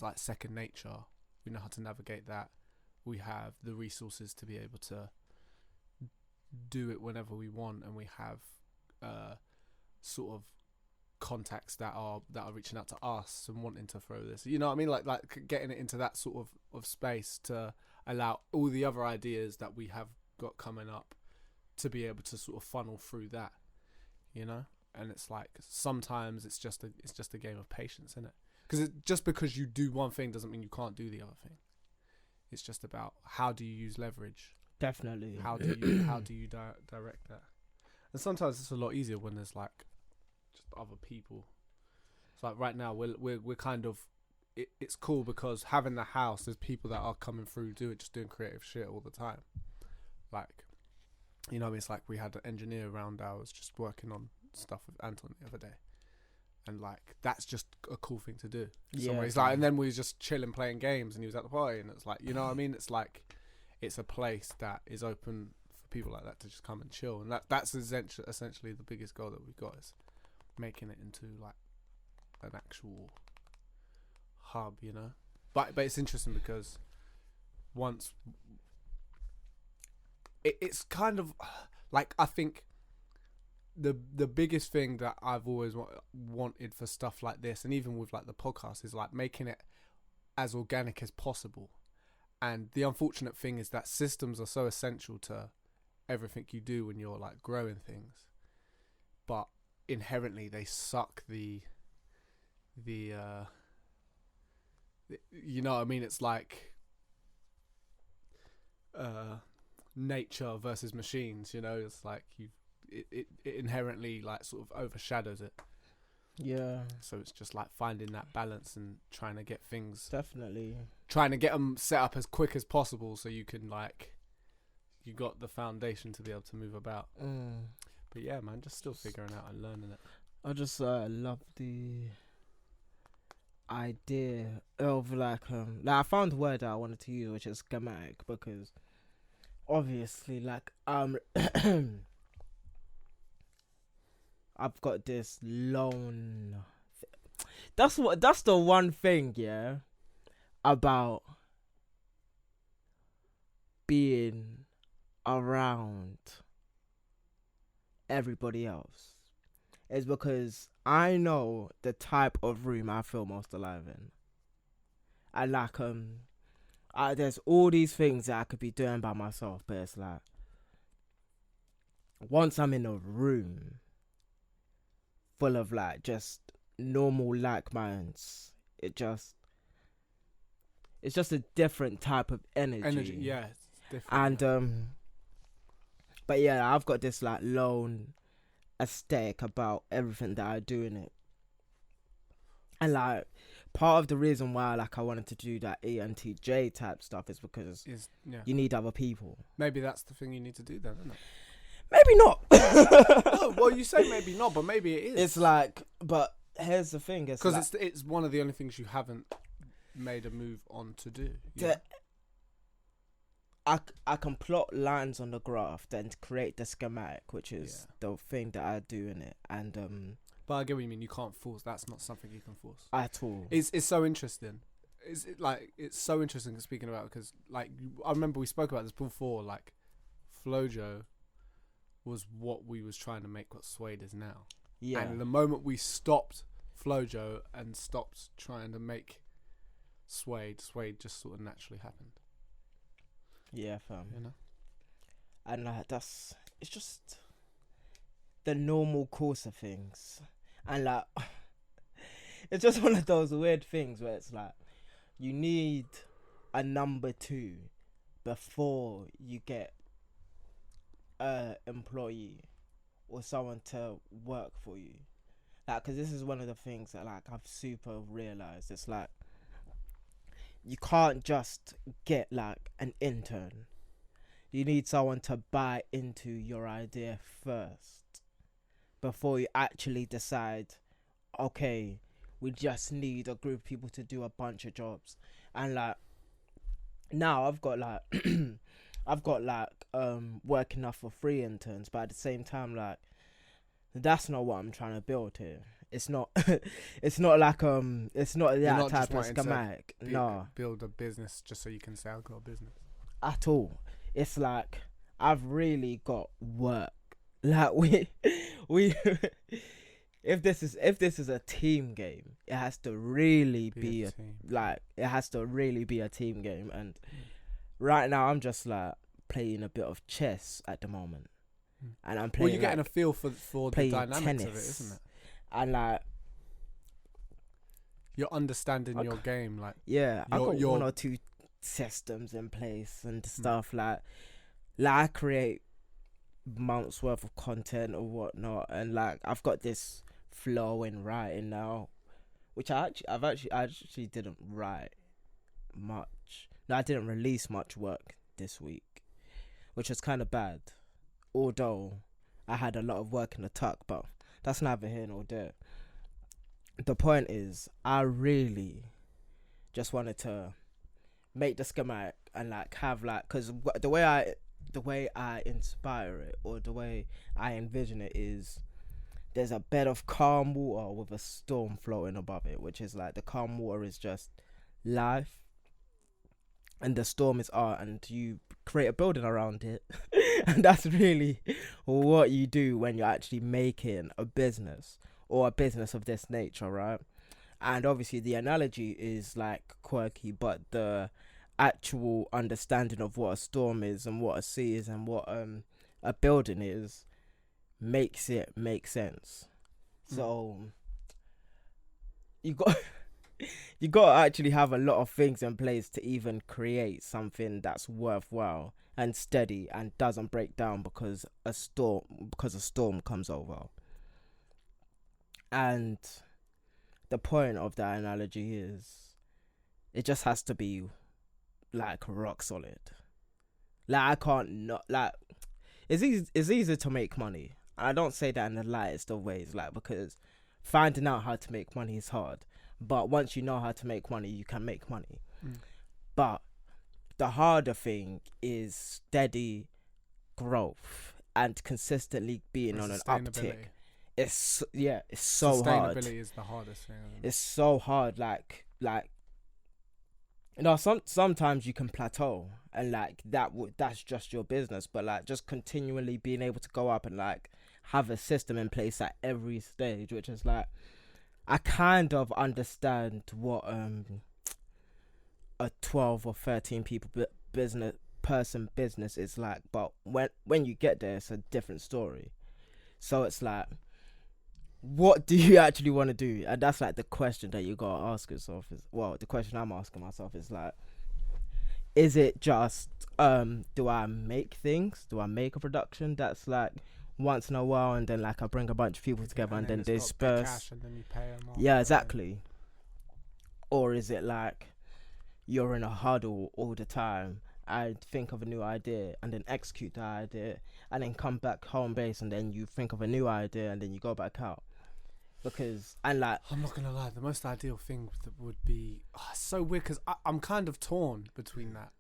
like second nature. We know how to navigate that. We have the resources to be able to do it whenever we want, and we have sort of contacts that are reaching out to us and wanting to throw this, you know what I mean, like getting it into that sort of space to allow all the other ideas that we have got coming up to be able to sort of funnel through that, you know. And it's like, sometimes it's just a game of patience, isn't it? Because just because you do one thing doesn't mean you can't do the other thing. It's just about, how do you use leverage? Definitely. How do you direct that? And sometimes it's a lot easier when there's like just other people. It's like right now we're kind of, it's cool because having the house, there's people that are coming through doing creative shit all the time. Like, you know what I mean? It's like we had an engineer around ours just working on stuff with Anton the other day. And like, that's just a cool thing to do. Yeah. It's like, and then we was just chilling, playing games, and he was at the party, and it's like, you know what I mean? It's like, it's a place that is open for people like that to just come and chill. And that's essentially the biggest goal that we've got, is making it into like an actual hub, you know? But it's interesting because once it's kind of like, I think the biggest thing that I've always wanted for stuff like this, and even with like the podcast, is like making it as organic as possible. And the unfortunate thing is that systems are so essential to everything you do when you're like growing things, but inherently they suck the you know what I mean? It's like nature versus machines, you know? It's like it inherently like sort of overshadows it. Yeah. So it's just like finding that balance and trying to get things, definitely trying to get them set up as quick as possible, so you can like, you got the foundation to be able to move about. But yeah, man, just still figuring out and learning it. I just love the idea of like I found a word that I wanted to use, which is schematic, because obviously like I've got this lone. That's the one thing, yeah, about being around everybody else, is because I know the type of room I feel most alive in. And like there's all these things that I could be doing by myself, but it's like once I'm in a room full of like just normal like minds, it's just a different type of energy. Yeah, it's different. And but yeah, I've got this like lone aesthetic about everything that I do in it. And like part of the reason why like I wanted to do that ENTJ type stuff is because you need other people. Maybe that's the thing you need to do then, isn't it? Maybe not. No, well, you say maybe not, but maybe it is. It's like, but here's the thing, because like, it's one of the only things you haven't made a move on to do. I can plot lines on the graph, then create the schematic, which is the thing that I do in it, and But I get what you mean. You can't force. That's not something you can force at all. It's so interesting. It's so interesting speaking about, because like I remember we spoke about this before. Like Flojo was what we was trying to make what Suede is now. Yeah. And the moment we stopped Flojo and stopped trying to make Suede just sort of naturally happened. Yeah, fam. You know. And it's just the normal course of things. And like it's just one of those weird things where it's like you need a number 2 before you get a employee or someone to work for you. Like, because this is one of the things that like I've super realized. It's like you can't just get like an intern. You need someone to buy into your idea first before you actually decide, okay, we just need a group of people to do a bunch of jobs. And like now I've got work enough for 3 interns, but at the same time, like that's not what I'm trying to build here. It's not it's not like it's not that type of schematic. No, build a business just so you can say I've got a business at all. It's like I've really got work. Like we if this is a team game, it has to really be a team game. And right now I'm just like playing a bit of chess at the moment, and I'm playing. Well, you're getting a feel for the dynamics tennis, of it, isn't it? And like you're understanding your game, like I got 1 or 2 systems in place and stuff. Like I create months worth of content or whatnot, and like I've got this flow in writing now, which I actually didn't write much. No, I didn't release much work this week, which was kind of bad. Although I had a lot of work in the tuck, but that's neither here nor there. The point is, I really just wanted to make the schematic and like have like, because the way I inspire it, or the way I envision it, is there's a bed of calm water with a storm floating above it, which is like the calm water is just life and the storm is art, and you create a building around it. And that's really what you do when you're actually making a business, or a business of this nature, right? And obviously the analogy is like quirky, but the actual understanding of what a storm is and what a sea is and what a building is makes it make sense. So you got to actually have a lot of things in place to even create something that's worthwhile and steady and doesn't break down because a storm comes over. And the point of that analogy is it just has to be like rock solid. Like I can't not, like it's easy to make money. I don't say that in the lightest of ways, like, because finding out how to make money is hard. But once you know how to make money, you can make money. But the harder thing is steady growth and consistently being on an uptick it's so hard. Sustainability is the hardest thing, isn't it? It's so hard. Like sometimes you can plateau and like that's just your business, but like just continually being able to go up and like have a system in place at every stage, which is like, I kind of understand what a 12 or 13 people business is like, but when you get there, it's a different story. So it's like, what do you actually want to do? And that's like the question that you gotta ask yourself. The question I'm asking myself is like, is it just do I make things? Do I make a production that's like once in a while, and then like I bring a bunch of people together and then disperse? And then you pay them off. Yeah, exactly. Or is it like you're in a huddle all the time and think of a new idea and then execute the idea and then come back home base and then you think of a new idea and then you go back out? Because, and like, I'm not gonna lie, the most ideal thing that would be it's so weird because I'm kind of torn between that,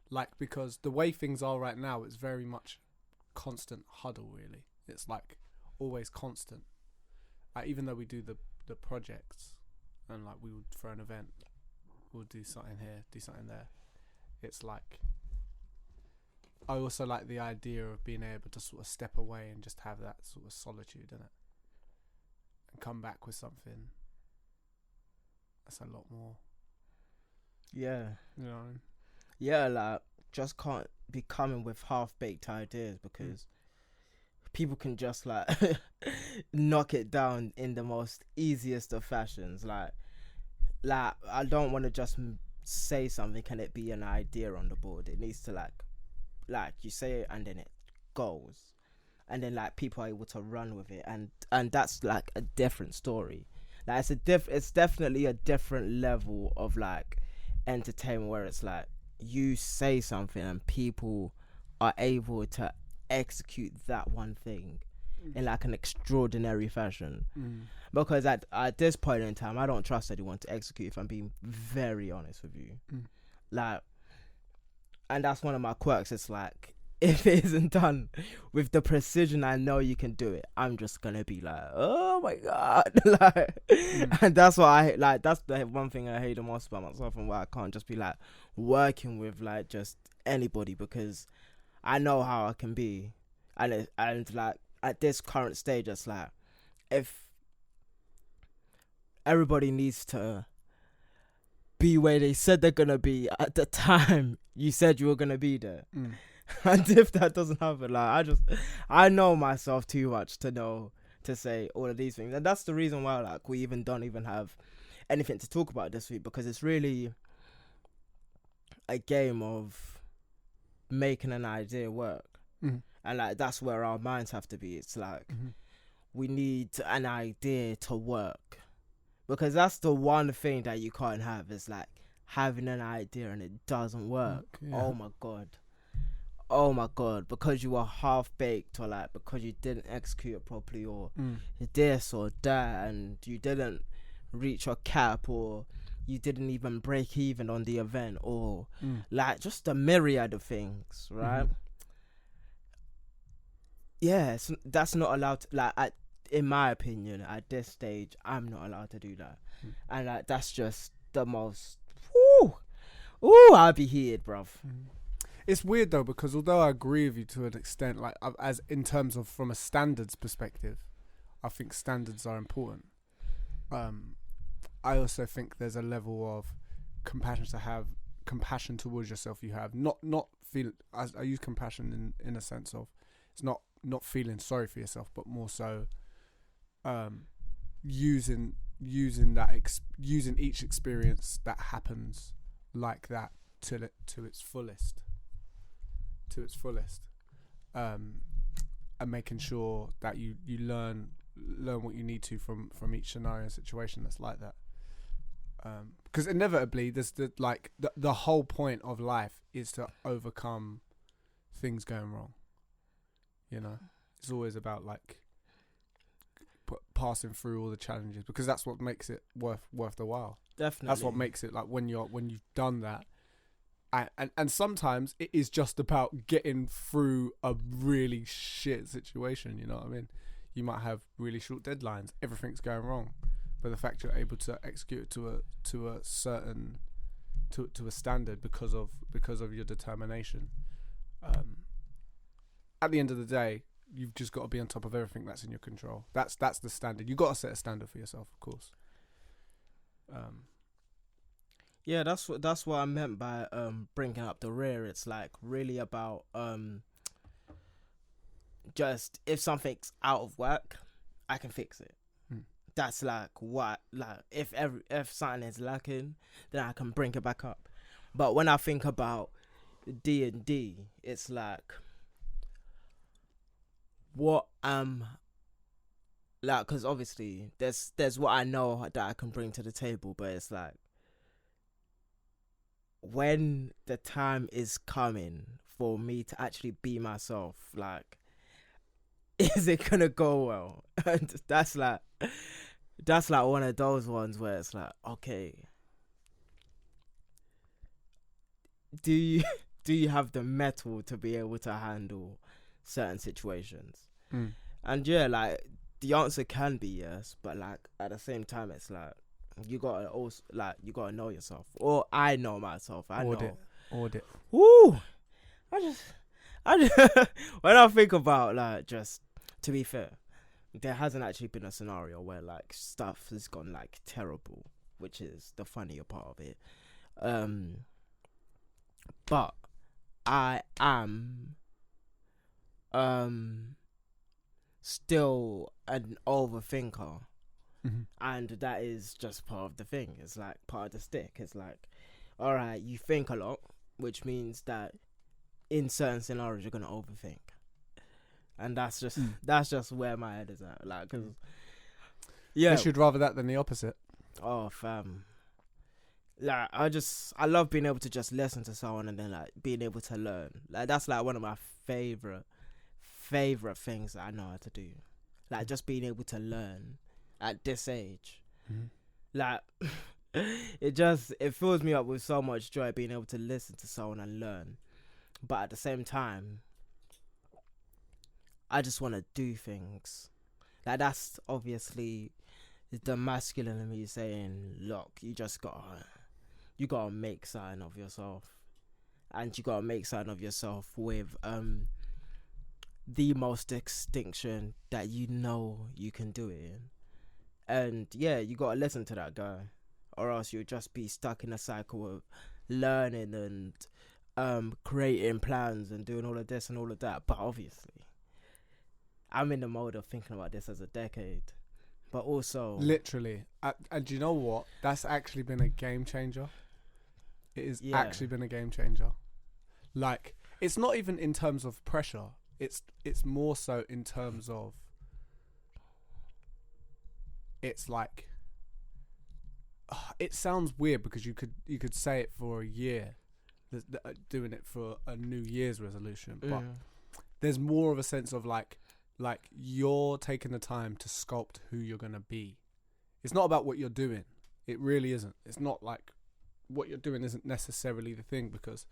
like, because the way things are right now, it's very much constant huddle. Really, it's like always constant. Even though we do the projects and like we would for an event, we'll do something here, do something there. It's like, I also like the idea of being able to sort of step away and just have that sort of solitude in it. And come back with something that's a lot more. Yeah. You know what I mean? Yeah, like, just can't be coming with half-baked ideas because people can just, like, knock it down in the most easiest of fashions. Like I don't want to just say something and it be an idea on the board. It needs to, like you say it and then it goes. And then like people are able to run with it, and that's like a different story. Like it's definitely a different level of like entertainment where it's like you say something and people are able to execute that one thing in like an extraordinary fashion. Because at this point in time, I don't trust anyone to execute, if I'm being very honest with you. Like, and that's one of my quirks. It's like, if it isn't done with the precision I know you can do it, I'm just gonna be like, oh my god. Like, and that's what I like. That's the one thing I hate the most about myself, and why I can't just be like working with like just anybody, because I know how I can be, and like at this current stage, it's like, if everybody needs to be where they said they're gonna be at the time you said you were gonna be there. And if that doesn't happen, like, I know myself too much to know to say all of these things. And that's the reason why like we don't even have anything to talk about this week, because it's really a game of making an idea work. And like that's where our minds have to be. It's like we need an idea to work, because that's the one thing that you can't have, is like having an idea and it doesn't work. Oh my god, because you were half baked, or like because you didn't execute it properly, or this or that, and you didn't reach your cap, or you didn't even break even on the event, or like just a myriad of things, right? Yes, that's not allowed to, like, in my opinion, at this stage, I'm not allowed to do that. And like that's just the most I'll be heated, bruv. It's weird though, because although I agree with you to an extent, like as in terms of from a standards perspective, I think standards are important. I also think there's a level of compassion towards yourself. You have not feel. I use compassion in a sense of, it's not feeling sorry for yourself, but more so using each experience that happens like that to its fullest. And making sure that you learn what you need to from each scenario and situation that's like that, because inevitably there's the whole point of life is to overcome things going wrong. You know, it's always about like passing through all the challenges, because that's what makes it worth the while. Definitely, that's what makes it like when you've done that. And sometimes it is just about getting through a really shit situation, you know what I mean? You might have really short deadlines. Everything's going wrong, but the fact you're able to execute it to a certain to a standard because of your determination. At the end of the day, you've just got to be on top of everything that's in your control. That's the standard. You got to set a standard for yourself, of course. Yeah, that's what I meant by bringing up the rear. It's like really about just if something's out of work, I can fix it. That's like what, like if something is lacking, then I can bring it back up. But when I think about D&D, it's like what like, because obviously there's what I know that I can bring to the table, but it's like when the time is coming for me to actually be myself, like, is it gonna go well? And that's like one of those ones where it's like, okay, do you have the metal to be able to handle certain situations? And yeah, like the answer can be yes, but like at the same time, it's like you gotta know yourself, or I know myself. Audit. Woo! I just when I think about, like, just to be fair, there hasn't actually been a scenario where like stuff has gone like terrible, which is the funnier part of it. But I am still an overthinker. And that is just part of the thing. It's like part of the stick. It's like, all right, you think a lot, which means that in certain scenarios you're gonna overthink, and that's just where my head is at. Like, cause I should rather that than the opposite. Oh, fam. Like, I love being able to just listen to someone and then like being able to learn. Like, that's like one of my favorite things that I know how to do. Like, just being able to learn at this age. Like, it fills me up with so much joy being able to listen to someone and learn. But at the same time, I just want to do things. Like, that's obviously the masculine in me saying, look, you gotta make something of yourself. And you gotta make something of yourself with the most distinction that you know you can do it in. And yeah, you gotta listen to that guy, or else you'll just be stuck in a cycle of learning and creating plans and doing all of this and all of that. But obviously, I'm in the mode of thinking about this as a decade, but also literally. And do you know what? That's actually been a game changer. It has actually been a game changer. Like, it's not even in terms of pressure. It's more so in terms of, it's like, it sounds weird because you could say it for a year, doing it for a New Year's resolution, but there's more of a sense of like you're taking the time to sculpt who you're gonna be. It's not about what you're doing. It really isn't. It's not like what you're doing isn't necessarily the thing, because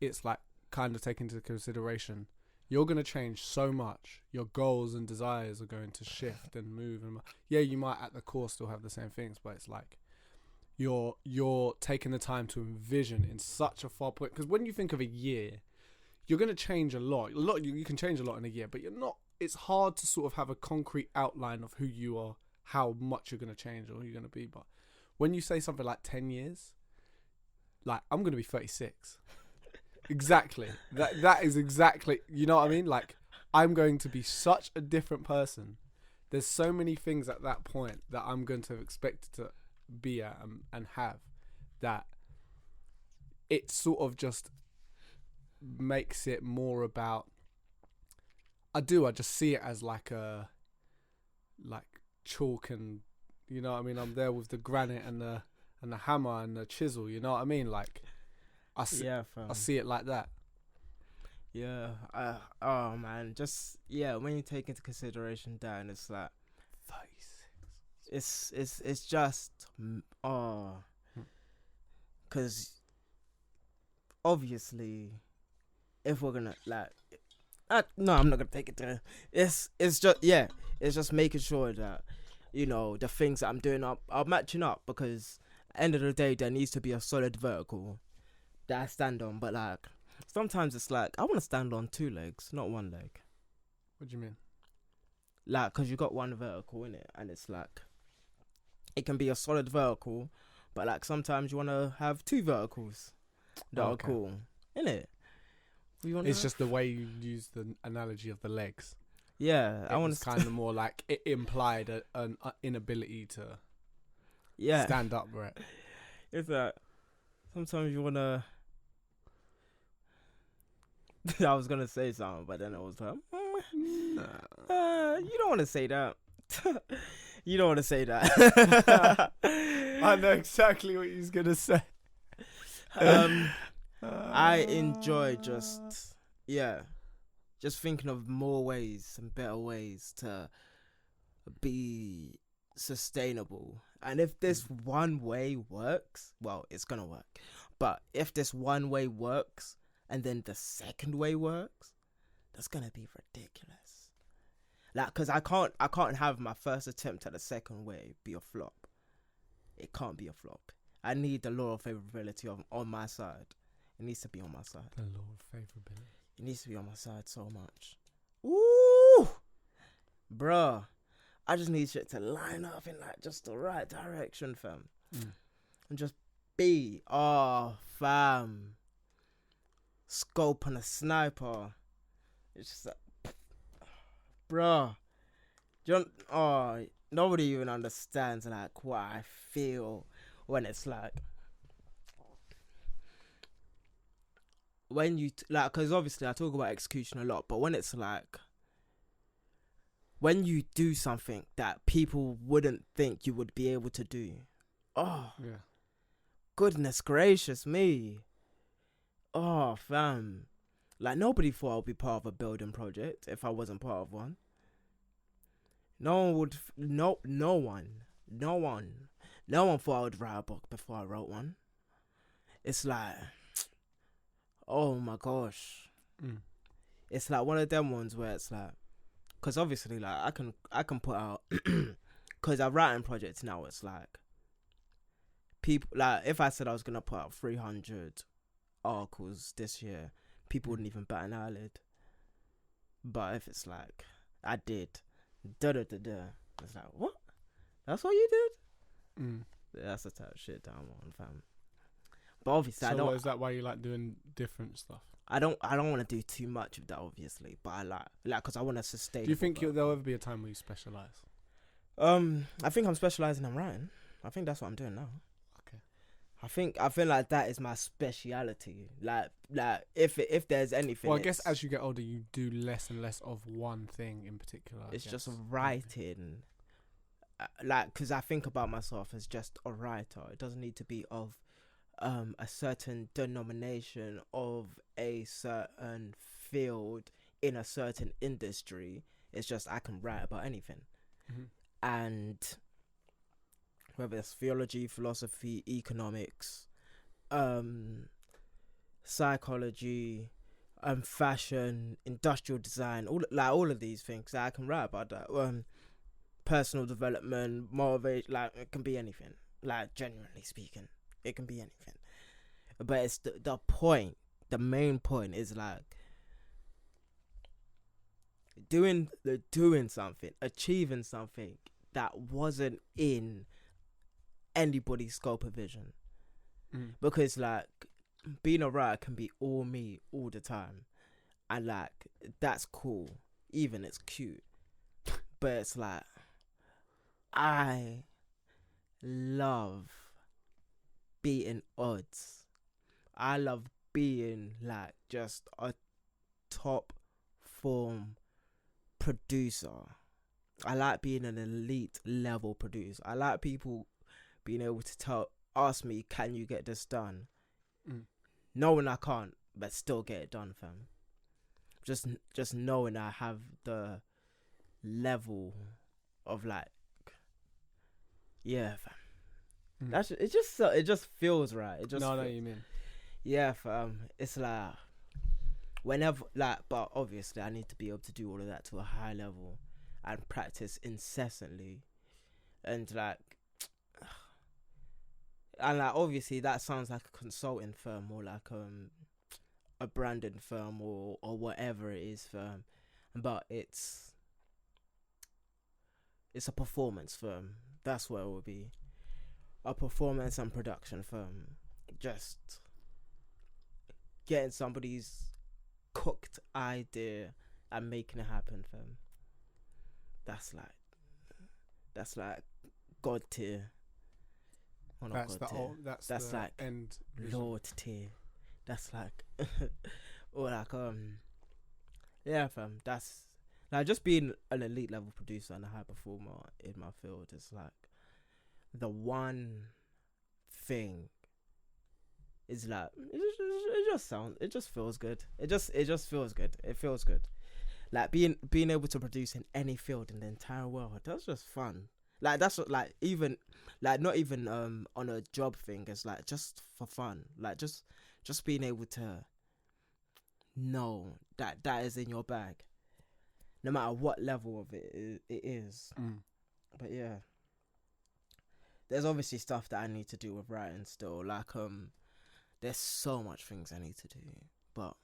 it's like kind of taking into consideration you're going to change so much. Your goals and desires are going to shift and move. And yeah, you might at the core still have the same things, but it's like you're taking the time to envision in such a far point. Because when you think of a year, you're going to change a lot. You can change a lot in a year, but you're not. It's hard to sort of have a concrete outline of who you are, how much you're going to change or who you're going to be. But when you say something like 10 years, like, I'm going to be 36. Exactly. That is exactly, you know what I mean? Like, I'm going to be such a different person. There's so many things at that point that I'm going to expect to be at and have, that it sort of just makes it more about, I just see it as like chalk, and you know what I mean? I'm there with the granite and the hammer and the chisel, you know what I mean? Like, I see it like that. Yeah. Oh man, just when you take into consideration that, and it's like 36. It's just because obviously, if we're gonna, like, No, I'm not gonna take it there. It's just making sure that, you know, the things that I'm doing are matching up, because at the end of the day there needs to be a solid vertical that I stand on. But like sometimes it's like I want to stand on 2 legs, not 1 leg. What do you mean? Like, because you got 1 vertical in it, and it's like it can be a solid vertical, but like sometimes you want to have 2 verticals that are cool, innit? It's just the way you use the analogy of the legs. Yeah, I want to kind of more like it implied an inability to stand upright. It's that sometimes you want to. I was gonna say something, but then I was like, you don't want to say that. You don't want to say that. I know exactly what he's gonna say. I enjoy just thinking of more ways and better ways to be sustainable. And if this one way works, well, it's gonna work. But if this one way works and then the second way works, that's gonna be ridiculous. Like, cause I can't have my first attempt at the second way be a flop. It can't be a flop. I need the law of favorability on my side. It needs to be on my side. The law of favorability. It needs to be on my side so much. Ooh, bruh. I just need shit to line up in like just the right direction, fam. And just be, fam. Scope on a sniper. It's just like, bruh. Nobody even understands like what I feel when it's like. When you because obviously I talk about execution a lot, but when it's like when you do something that people wouldn't think you would be able to do, goodness gracious me, fam, like nobody thought I'd be part of a building project if I wasn't part of one. No one thought I would write a book before I wrote one. It's like, oh my gosh. It's like one of them ones where it's like, because obviously like I can put out, because I'm writing projects now, it's like people, like if I said I was gonna put out 300 articles this year, people wouldn't even bat an eyelid. But if it's like I did it's like, what? That's what you did? That's the type of shit that I'm on, fam. But obviously, so is that why you like doing different stuff? I don't want to do too much of that, obviously, but I like because I want to sustain. Do you think there'll ever be a time where you specialize? I think I'm specializing in writing. I think that's what I'm doing now. Okay. I feel like that is my speciality. Like if there's anything. Well, I guess as you get older, you do less and less of one thing in particular. It's just writing. Because I think about myself as just a writer. It doesn't need to be of a certain denomination of a certain field in a certain industry. It's just I can write about anything. And whether it's theology, philosophy, economics, psychology, fashion, industrial design, all of these things, I can write about that. Personal development, motivation, like it can be anything. Like genuinely speaking, it can be anything. But it's the point. The main point is like doing something, achieving something that wasn't in anybody's scope of vision. Because like being a writer can be all me all the time, and like that's cool, even it's cute, but it's like I love beating odds. I love being like just a top form producer. I like being an elite level producer. I like people being able to ask me, can you get this done? Knowing I can't, but still get it done, fam. Just knowing I have the level of like, yeah, fam. That's it. It just feels right. It just no, you mean. Yeah, fam. It's like whenever, like, but obviously I need to be able to do all of that to a high level and practice incessantly, and like obviously that sounds like a consulting firm or like a branding firm or whatever it is firm, but it's a performance firm. That's what it will be, a performance and production firm. Just getting somebody's cooked idea and making it happen, fam. That's like God tier. Well, That's God tier. That's the like end vision. Lord tier. That's like or like yeah, fam. That's like just being an elite level producer and a high performer in my field is like the one thing. Is like it just feels good. It just feels good. It feels good. Like being able to produce in any field in the entire world. That's just fun. Like that's what, like even like not even on a job thing. It's like just for fun. Like just being able to know that is in your bag, no matter what level of it is. But yeah, there's obviously stuff that I need to do with writing still. Like there's so much things I need to do, but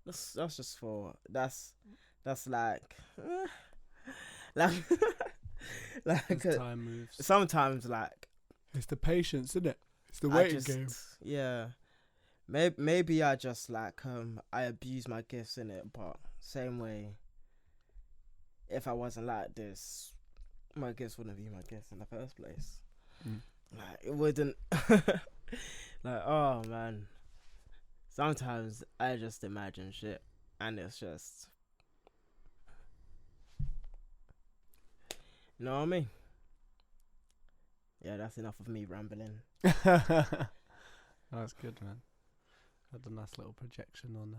that's just for that's like as time moves. Sometimes like it's the patience, isn't it? It's the waiting game. Yeah, maybe I just like I abuse my gifts in it, but same way, if I wasn't like this, my gifts wouldn't be my gifts in the first place. Like it wouldn't. Like, oh man, sometimes I just imagine shit and it's just, you know what I mean? Yeah, that's enough of me rambling. That's good, man. Had a nice little projection on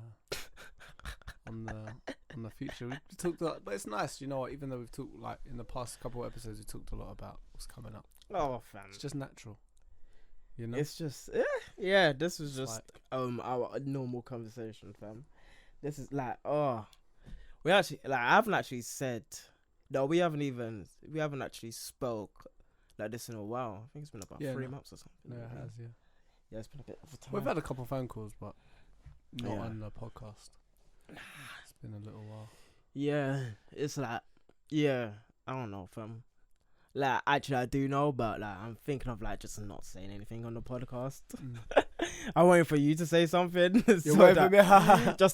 the future. We talked a lot, but it's nice, you know what, even though we've talked, like, in the past couple of episodes, we talked a lot about what's coming up. Oh, fam. It's just natural. You know? It's just, yeah, this was just, our normal conversation, fam. This is like, we actually, like, I haven't actually said, no, we haven't actually spoke like this in a while. I think it's been about 3 months or something. No, it has, yeah. Yeah, it's been a bit of a time. We've had a couple of phone calls, but not on the podcast. It's been a little while. Yeah, it's like, I don't know, fam. Like, actually, I do know, but like, I'm thinking of like just not saying anything on the podcast. I'm waiting for you to say something, just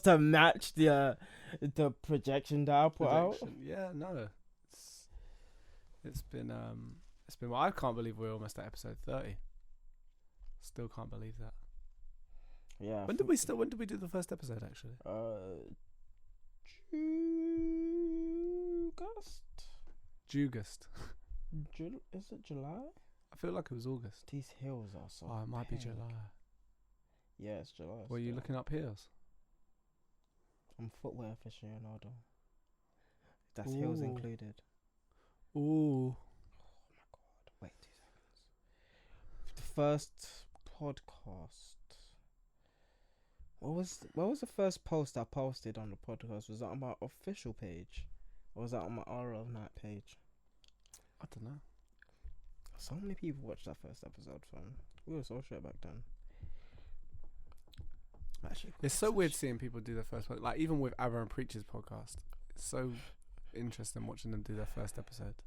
to match the projection that I put out. Yeah, no, it's been. Well, I can't believe we're almost at episode 30. Still can't believe that. Yeah. When did we do the first episode actually? August. Is it July? I feel like it was August. These hills are so. Oh, it might be July. Yeah, it's July. Were you looking up heels? I'm footwear aficionado. That's heels included. Ooh. Oh my god! Wait 2 seconds. The first podcast. What was the first post I posted on the podcast? Was that on my official page, or was that on my RL Night page? I don't know. So many people watched that first episode, fam. We were so shit back then. Actually, it's so weird seeing people do their first podcast. Like, even with Aaron Preacher's podcast, it's so interesting watching them do their first episode.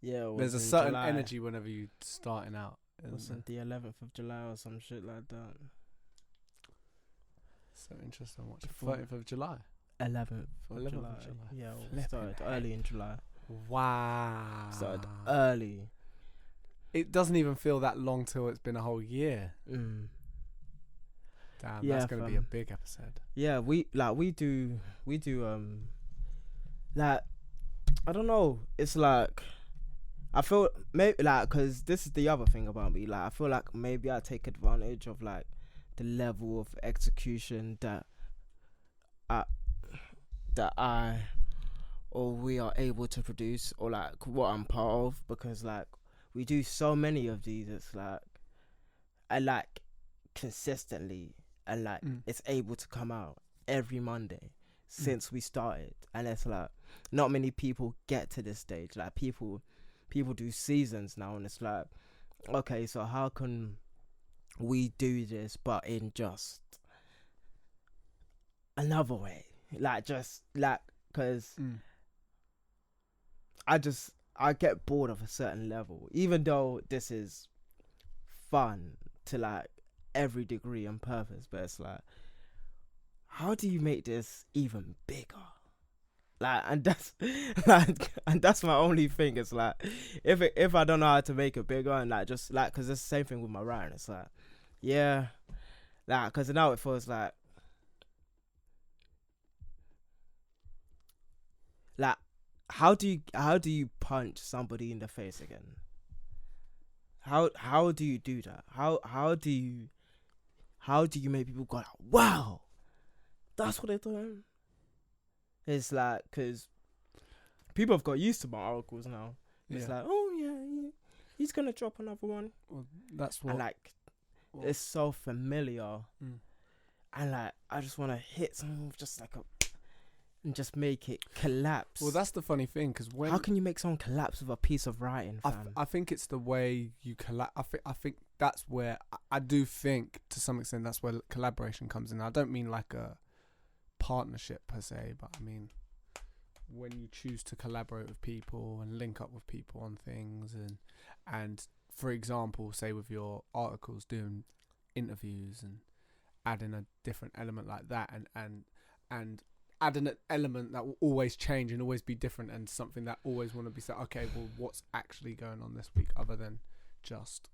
Yeah, there's a certain energy whenever you're starting out. Was it the 11th of July or some shit like that? So interesting watching. 30th of July. 11th of July. Yeah, we started early in July. Wow. Started early. It doesn't even feel that long till it's been a whole year. Damn, that's gonna be a big episode. Yeah, we do like, I don't know. It's like, I feel maybe like, cause this is the other thing about me. Like, I feel like maybe I take advantage of like the level of execution that I or we are able to produce, or like what I'm part of, because like we do so many of these. It's like I like consistently, and like it's able to come out every Monday since we started, and it's like not many people get to this stage. Like people do seasons now, and it's like, okay, so how can we do this but in just another way? Like just like, because I get bored of a certain level, even though this is fun to like every degree and purpose, but it's like, how do you make this even bigger? Like, and that's like, and that's my only thing. It's like, if I don't know how to make it bigger, and like just like, because it's the same thing with my writing. It's like, yeah, like, because now it feels like how do you punch somebody in the face again? How do you do that? How do you make people go like, wow, that's what they're doing? It's like, because people have got used to my oracles now. It's like, oh yeah, he's gonna drop another one. Well, that's what. And like, it's so familiar, and like, I just want to hit something with just like and just make it collapse. Well, that's the funny thing, because how can you make someone collapse with a piece of writing, fam? I think it's the way you collapse. I think that's where I do think, to some extent, that's where collaboration comes in. I don't mean like a partnership per se, but I mean when you choose to collaborate with people and link up with people on things, and for example, say with your articles, doing interviews and adding a different element like that, and adding an element that will always change and always be different, and something that always want to be said, okay, well, what's actually going on this week other than just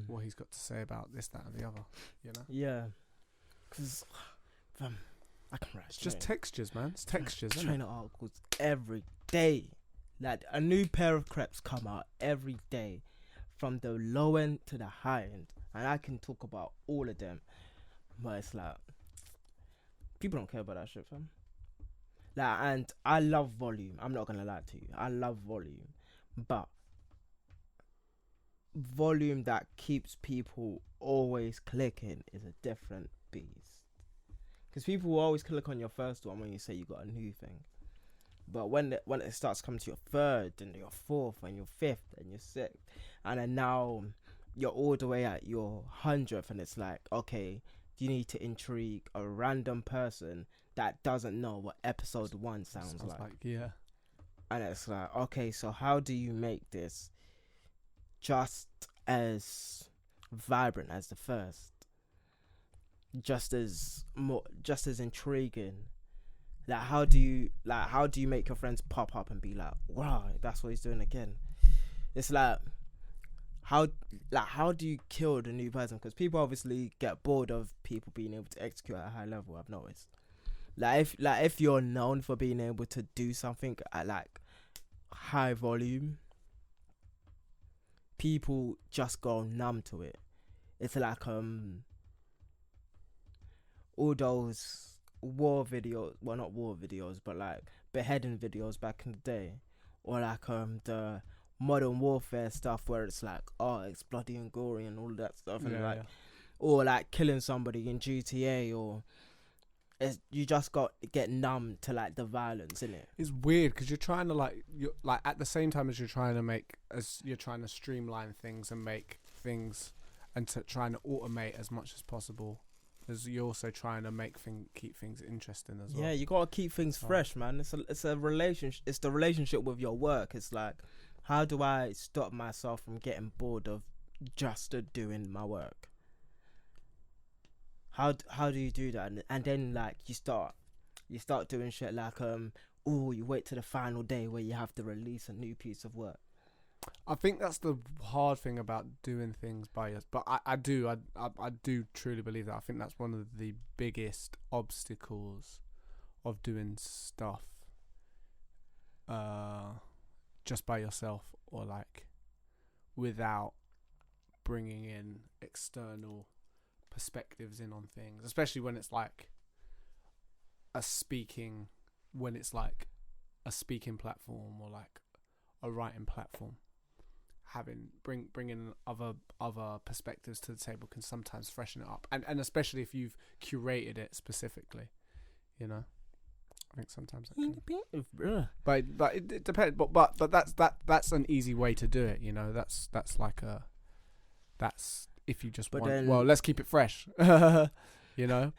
what he's got to say about this, that, and the other, you know? Yeah, because I can write. It's just textures, man. It's textures. Trainer articles every day. Like, a new pair of crepes come out every day, from the low end to the high end, and I can talk about all of them. But it's like, people don't care about that shit, fam. Like, and I love volume. I'm not gonna lie to you. I love volume, but volume that keeps people always clicking is a different beast. Because people will always click on your first one when you say you got a new thing, but when it starts coming to your third and your fourth and your fifth and your sixth, and then now you're all the way at your 100th, and it's like, okay, you need to intrigue a random person that doesn't know what episode 1 sounds like. Yeah. And it's like, okay, so how do you make this just as vibrant as the first? Just as intriguing. Like, how do you make your friends pop up and be like, wow, that's what he's doing again? It's like, how do you kill the new person? Because people obviously get bored of people being able to execute at a high level, I've noticed. If you're known for being able to do something at like high volume, people just go numb to it. It's like all those war videos, well, not war videos, but like beheading videos back in the day, or like the modern warfare stuff where it's like, oh, it's bloody and gory and all that stuff, and or like killing somebody in GTA, or you just get numb to like the violence, innit? It's weird because you're trying to you're at the same time as you're trying to streamline things and make things, and trying to automate as much as possible, as you're also trying to keep things interesting as well. Yeah, you gotta keep things fresh, man. It's a relationship. It's the relationship with your work. It's like, how do I stop myself from getting bored of just doing my work? How do you do that? And then like you start doing shit like you wait to the final day where you have to release a new piece of work. I think that's the hard thing about doing things by yourself. But I do truly believe that. I think that's one of the biggest obstacles of doing stuff just by yourself, or like without bringing in external perspectives in on things, especially when it's like a speaking platform, or like a writing platform. bringing other perspectives to the table can sometimes freshen it up, and especially if you've curated it specifically, you know. I think sometimes that can, but it depends. But that's an easy way to do it, you know. That's if you just want. Then, well, let's keep it fresh, you know.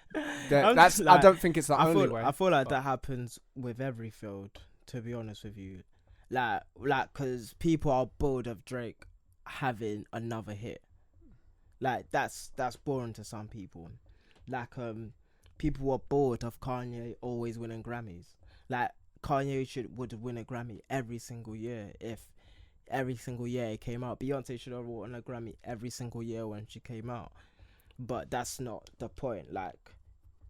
That's like, I don't think it's the only way. I feel like that happens with every field, to be honest with you. Like, because people are bored of Drake having another hit. Like, that's boring to some people. Like, people were bored of Kanye always winning Grammys. Like, Kanye would win a Grammy every single year if every single year it came out. Beyonce should have won a Grammy every single year when she came out. But that's not the point. Like,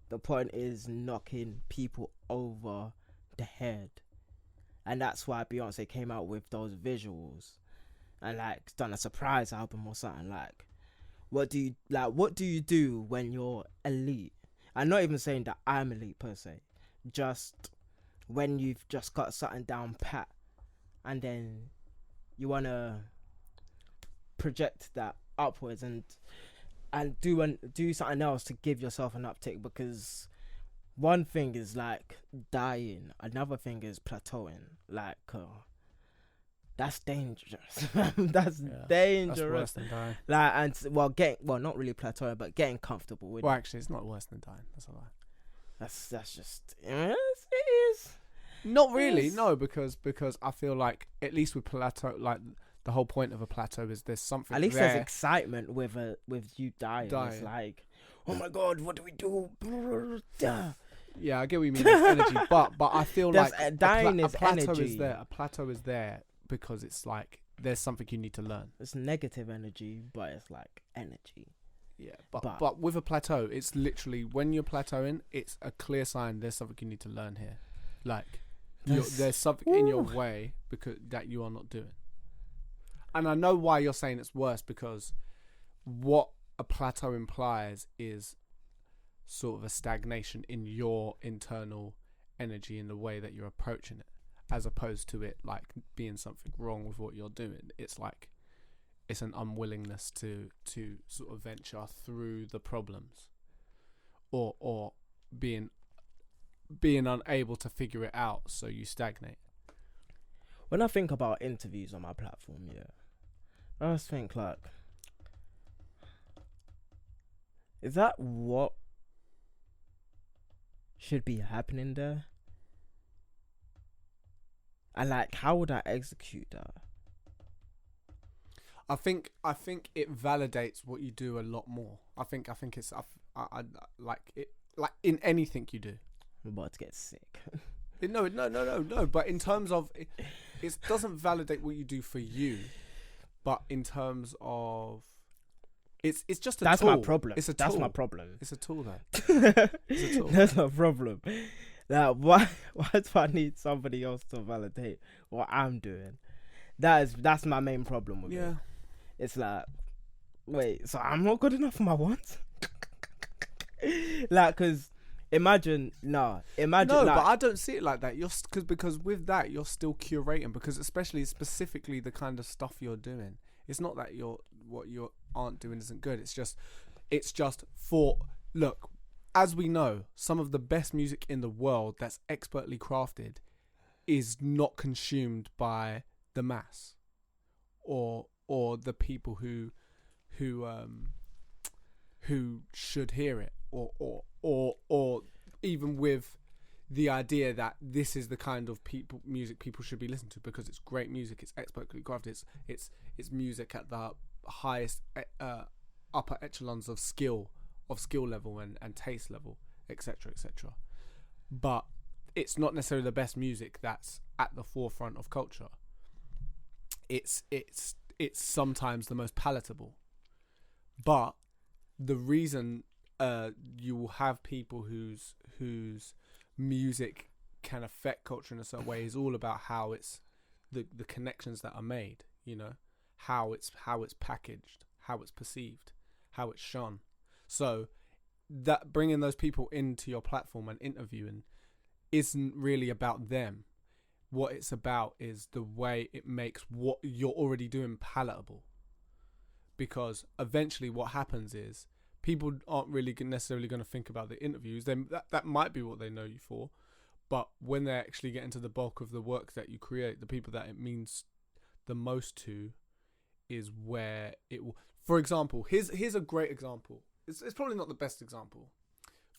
the point is knocking people over the head. And that's why Beyonce came out with those visuals and like done a surprise album or something. Like, what do you do when you're elite? I'm not even saying that I'm elite per se. Just when you've just got something down pat, and then you wanna project that upwards and do something else to give yourself an uptick, because one thing is like dying, another thing is plateauing. Like, that's dangerous. That's dangerous. That's worse than dying. Like, not really plateauing, but getting comfortable with. Well, actually, it's not worse than dying. That's a lie. That's just it is. Not really, no, because I feel like at least with plateau, like the whole point of a plateau is there's something. At least there's excitement with you dying. It's like, oh my God, what do we do? Yeah, I get what you mean. There's energy, but I feel like dying a plateau energy. is there. A plateau is there because it's like there's something you need to learn. It's negative energy, but it's like energy. Yeah, but with a plateau, it's literally when you're plateauing, it's a clear sign there's something you need to learn here. Like there's something in your way because that you are not doing. And I know why you're saying it's worse, because what a plateau implies is sort of a stagnation in your internal energy in the way that you're approaching it, as opposed to it like being something wrong with what you're doing. It's like it's an unwillingness to sort of venture through the problems, or being unable to figure it out, so you stagnate. When I think about interviews on my platform, I just think like, is that what should be happening there? And like, how would I execute that? I think it validates what you do a lot more. I think it's I like it, like in anything you do. I'm about to get sick. No. But in terms of it doesn't validate what you do for you, but in terms of it's just a tool. That's my problem. It's a tool. That's my problem. It's a tool, though. It's a tool. That's my problem. Like, why do I need somebody else to validate what I'm doing? That's my main problem with it. It's like, wait, so I'm not good enough for my ones? Like, imagine. No, like, but I don't see it like that. Because with that you're still curating, because especially specifically the kind of stuff you're doing. It's not that what you aren't doing isn't good. It's just for look. As we know, some of the best music in the world that's expertly crafted is not consumed by the mass, or the people who should hear it, or even with the idea that this is the kind of music people should be listening to because it's great music, it's expertly crafted, it's music at the highest upper echelons of skill level and taste level, etc. But it's not necessarily the best music that's at the forefront of culture. It's sometimes the most palatable. But the reason you will have people whose music can affect culture in a certain way is all about how it's the connections that are made, you know, how it's packaged, how it's perceived, how it's shone. So that bringing those people into your platform and interviewing isn't really about them. what it's about is the way it makes what you're already doing palatable. Because eventually what happens is people aren't really necessarily going to think about the interviews. That might be what they know you for. But when they actually get into the bulk of the work that you create, the people that it means the most to is where it will... For example, here's a great example. It's probably not the best example.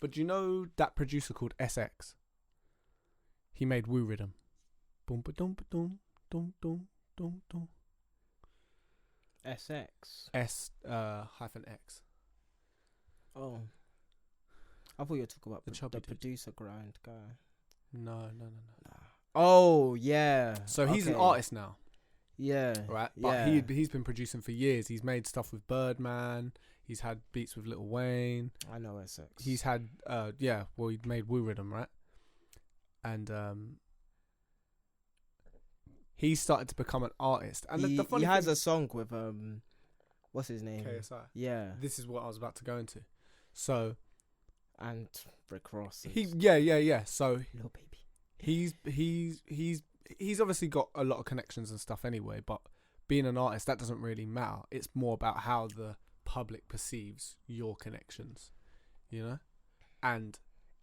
But do you know that producer called SX? He made Woo Rhythm. Boom ba dum ba dum dum dum dum dum. SX. S-hyphen X. Oh. I thought you were talking about the producer grind guy. No. Oh, yeah. So he's an artist now. Yeah. Right? But he's been producing for years. He's made stuff with Birdman. He's had beats with Lil Wayne. I know SX. He's had, he made Woo Rhythm, right? And he started to become an artist. And the funny he has a song with, what's his name? KSI. Yeah. This is what I was about to go into. So... And Rick Ross. Yeah. So... Little baby. He's obviously got a lot of connections and stuff anyway, but being an artist, that doesn't really matter. It's more about how the public perceives your connections, you know? And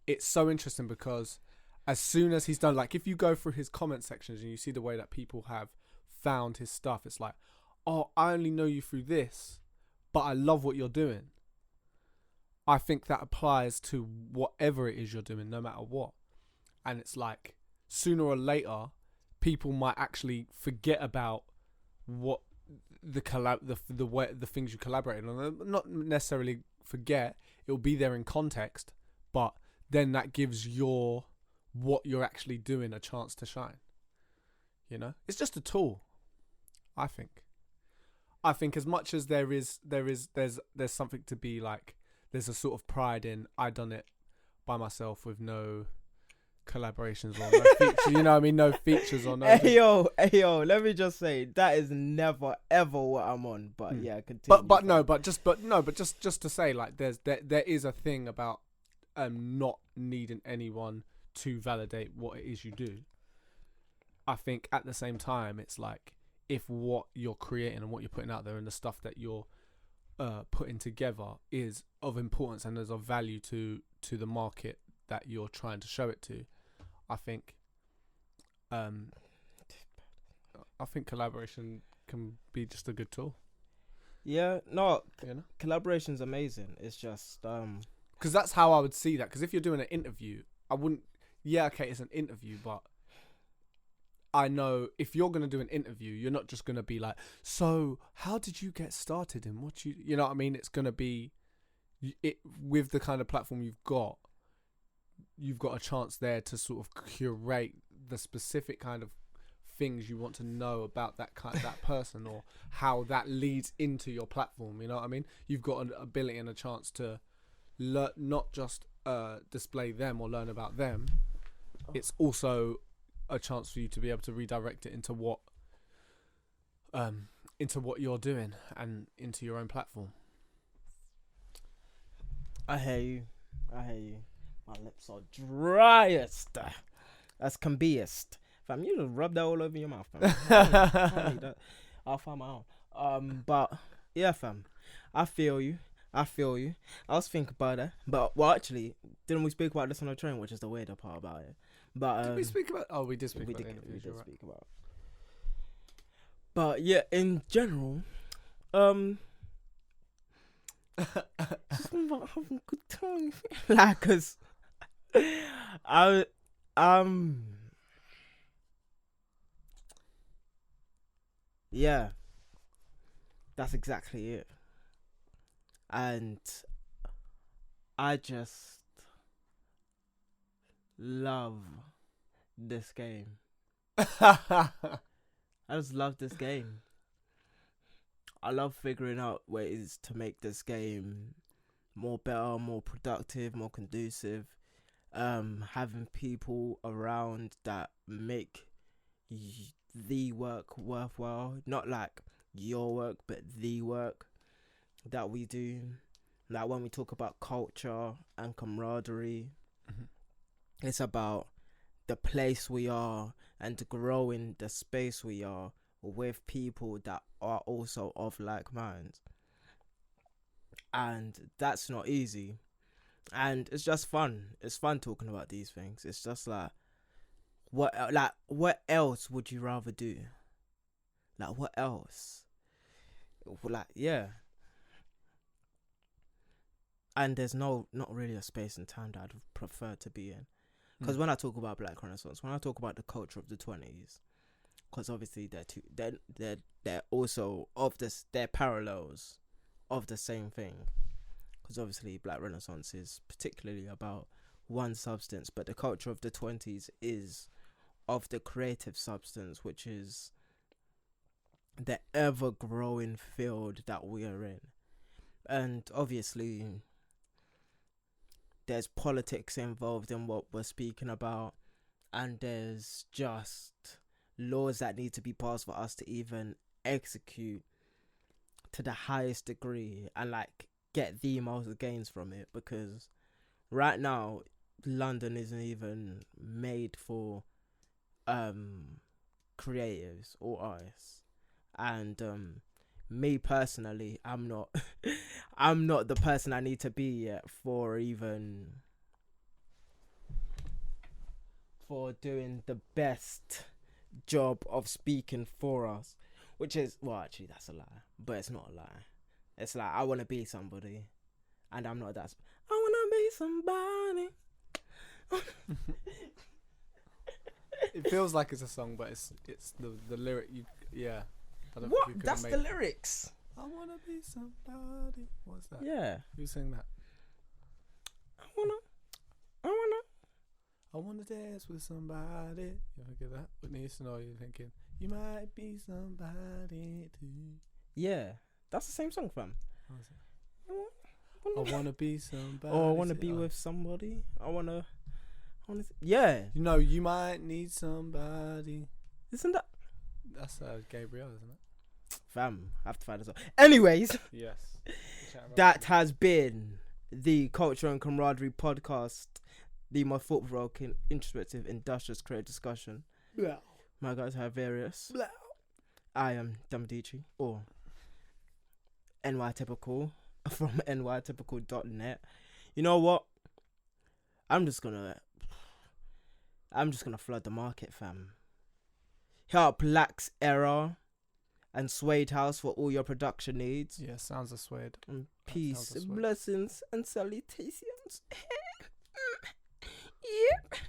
it's so interesting because as soon as he's done, like if you go through his comment sections and you see the way that people have found his stuff, it's like, oh, I only know you through this, but I love what you're doing. I think that applies to whatever it is you're doing, no matter what. And it's like, sooner or later, people might actually forget about what the things you collaborated on. Not necessarily forget, it'll be there in context, but then that gives what you're actually doing a chance to shine. You know, it's just a tool. I think as much as there's something to be like, there's a sort of pride in I done it by myself with no collaborations or no features, you know what I mean? No features or no... Hey yo, let me just say, that is never, ever what I'm on. But yeah, continue. But just to say, like, there is a thing about not needing anyone to validate what it is you do. I think at the same time, it's like, if what you're creating and what you're putting out there and the stuff that you're putting together is of importance and is of value to the market that you're trying to show it to, I think collaboration can be just a good tool. Yeah, no, you know? Collaboration's amazing. It's just because that's how I would see that. Because if you're doing an interview, I wouldn't. Yeah, okay, it's an interview, but I know if you're gonna do an interview, you're not just gonna be like, so how did you get started and what you know what I mean? It's gonna be it with the kind of platform you've got a chance there to sort of curate the specific kind of things you want to know about that person or how that leads into your platform. You know what I mean? You've got an ability and a chance to not just display them or learn about them. It's also a chance for you to be able to redirect it into what you're doing and into your own platform. I hear you. My lips are driest as can beest. Fam, you just rub that all over your mouth, fam. I don't need that. I'll find my own. But yeah, fam, I feel you. I was thinking about that. But well, actually, didn't we speak about this on the train, which is the weirder part about it? But did we speak about? Oh, we did speak about. We did speak about. But yeah, in general, just about having a good time, like, cause yeah, that's exactly it. And I just love this game. I just love this game. I love figuring out ways to make this game more better, more productive, more conducive. Having people around that make the work worthwhile. Not like your work, but the work that we do. Like when we talk about culture and camaraderie, it's about the place we are and to grow in the space we are with people that are also of like minds. And that's not easy. And it's just fun. It's fun talking about these things. It's just like, what else would you rather do? Like, what else? Like, yeah. And there's not really a space and time that I'd prefer to be in. Because when I talk about Black Renaissance, when I talk about the culture of the 20s, because obviously they're also of this, they're parallels of the same thing. Because obviously Black Renaissance is particularly about one substance, but the culture of the 20s is of the creative substance, which is the ever-growing field that we are in. And obviously there's politics involved in what we're speaking about, and there's just laws that need to be passed for us to even execute to the highest degree and like get the most gains from it. Because right now London isn't even made for creatives or artists, and me personally, I'm not I'm not the person I need to be yet for doing the best job of speaking for us, which is, well, actually that's a lie, but it's not a lie. It's like, I want to be somebody and I'm not that. I want to be somebody. It feels like it's a song, but it's the lyric. Yeah. What? That's the lyrics. I wanna be somebody. What's that? Yeah. Who's saying that? I wanna dance with somebody. You ever get that? Whitney Houston, or you're thinking, you might be somebody too. Yeah. That's the same song, fam. I wanna be somebody. Or I wanna be with somebody. Yeah. You know, you might need somebody. Isn't that? That's Gabriel, isn't it? Fam, I have to find this out. Anyways, yes, that has been the Culture and Camaraderie podcast, the most thought-provoking, introspective, industrious, creative discussion. Yeah. My guys have various. Blah. I am Damadici, or NY Typical from nytypical.net. You know what? I'm just gonna flood the market, fam. Hit up Lax Era and Suede House for all your production needs. Yeah, sounds a Suede. And peace, blessings, and salutations. Yep.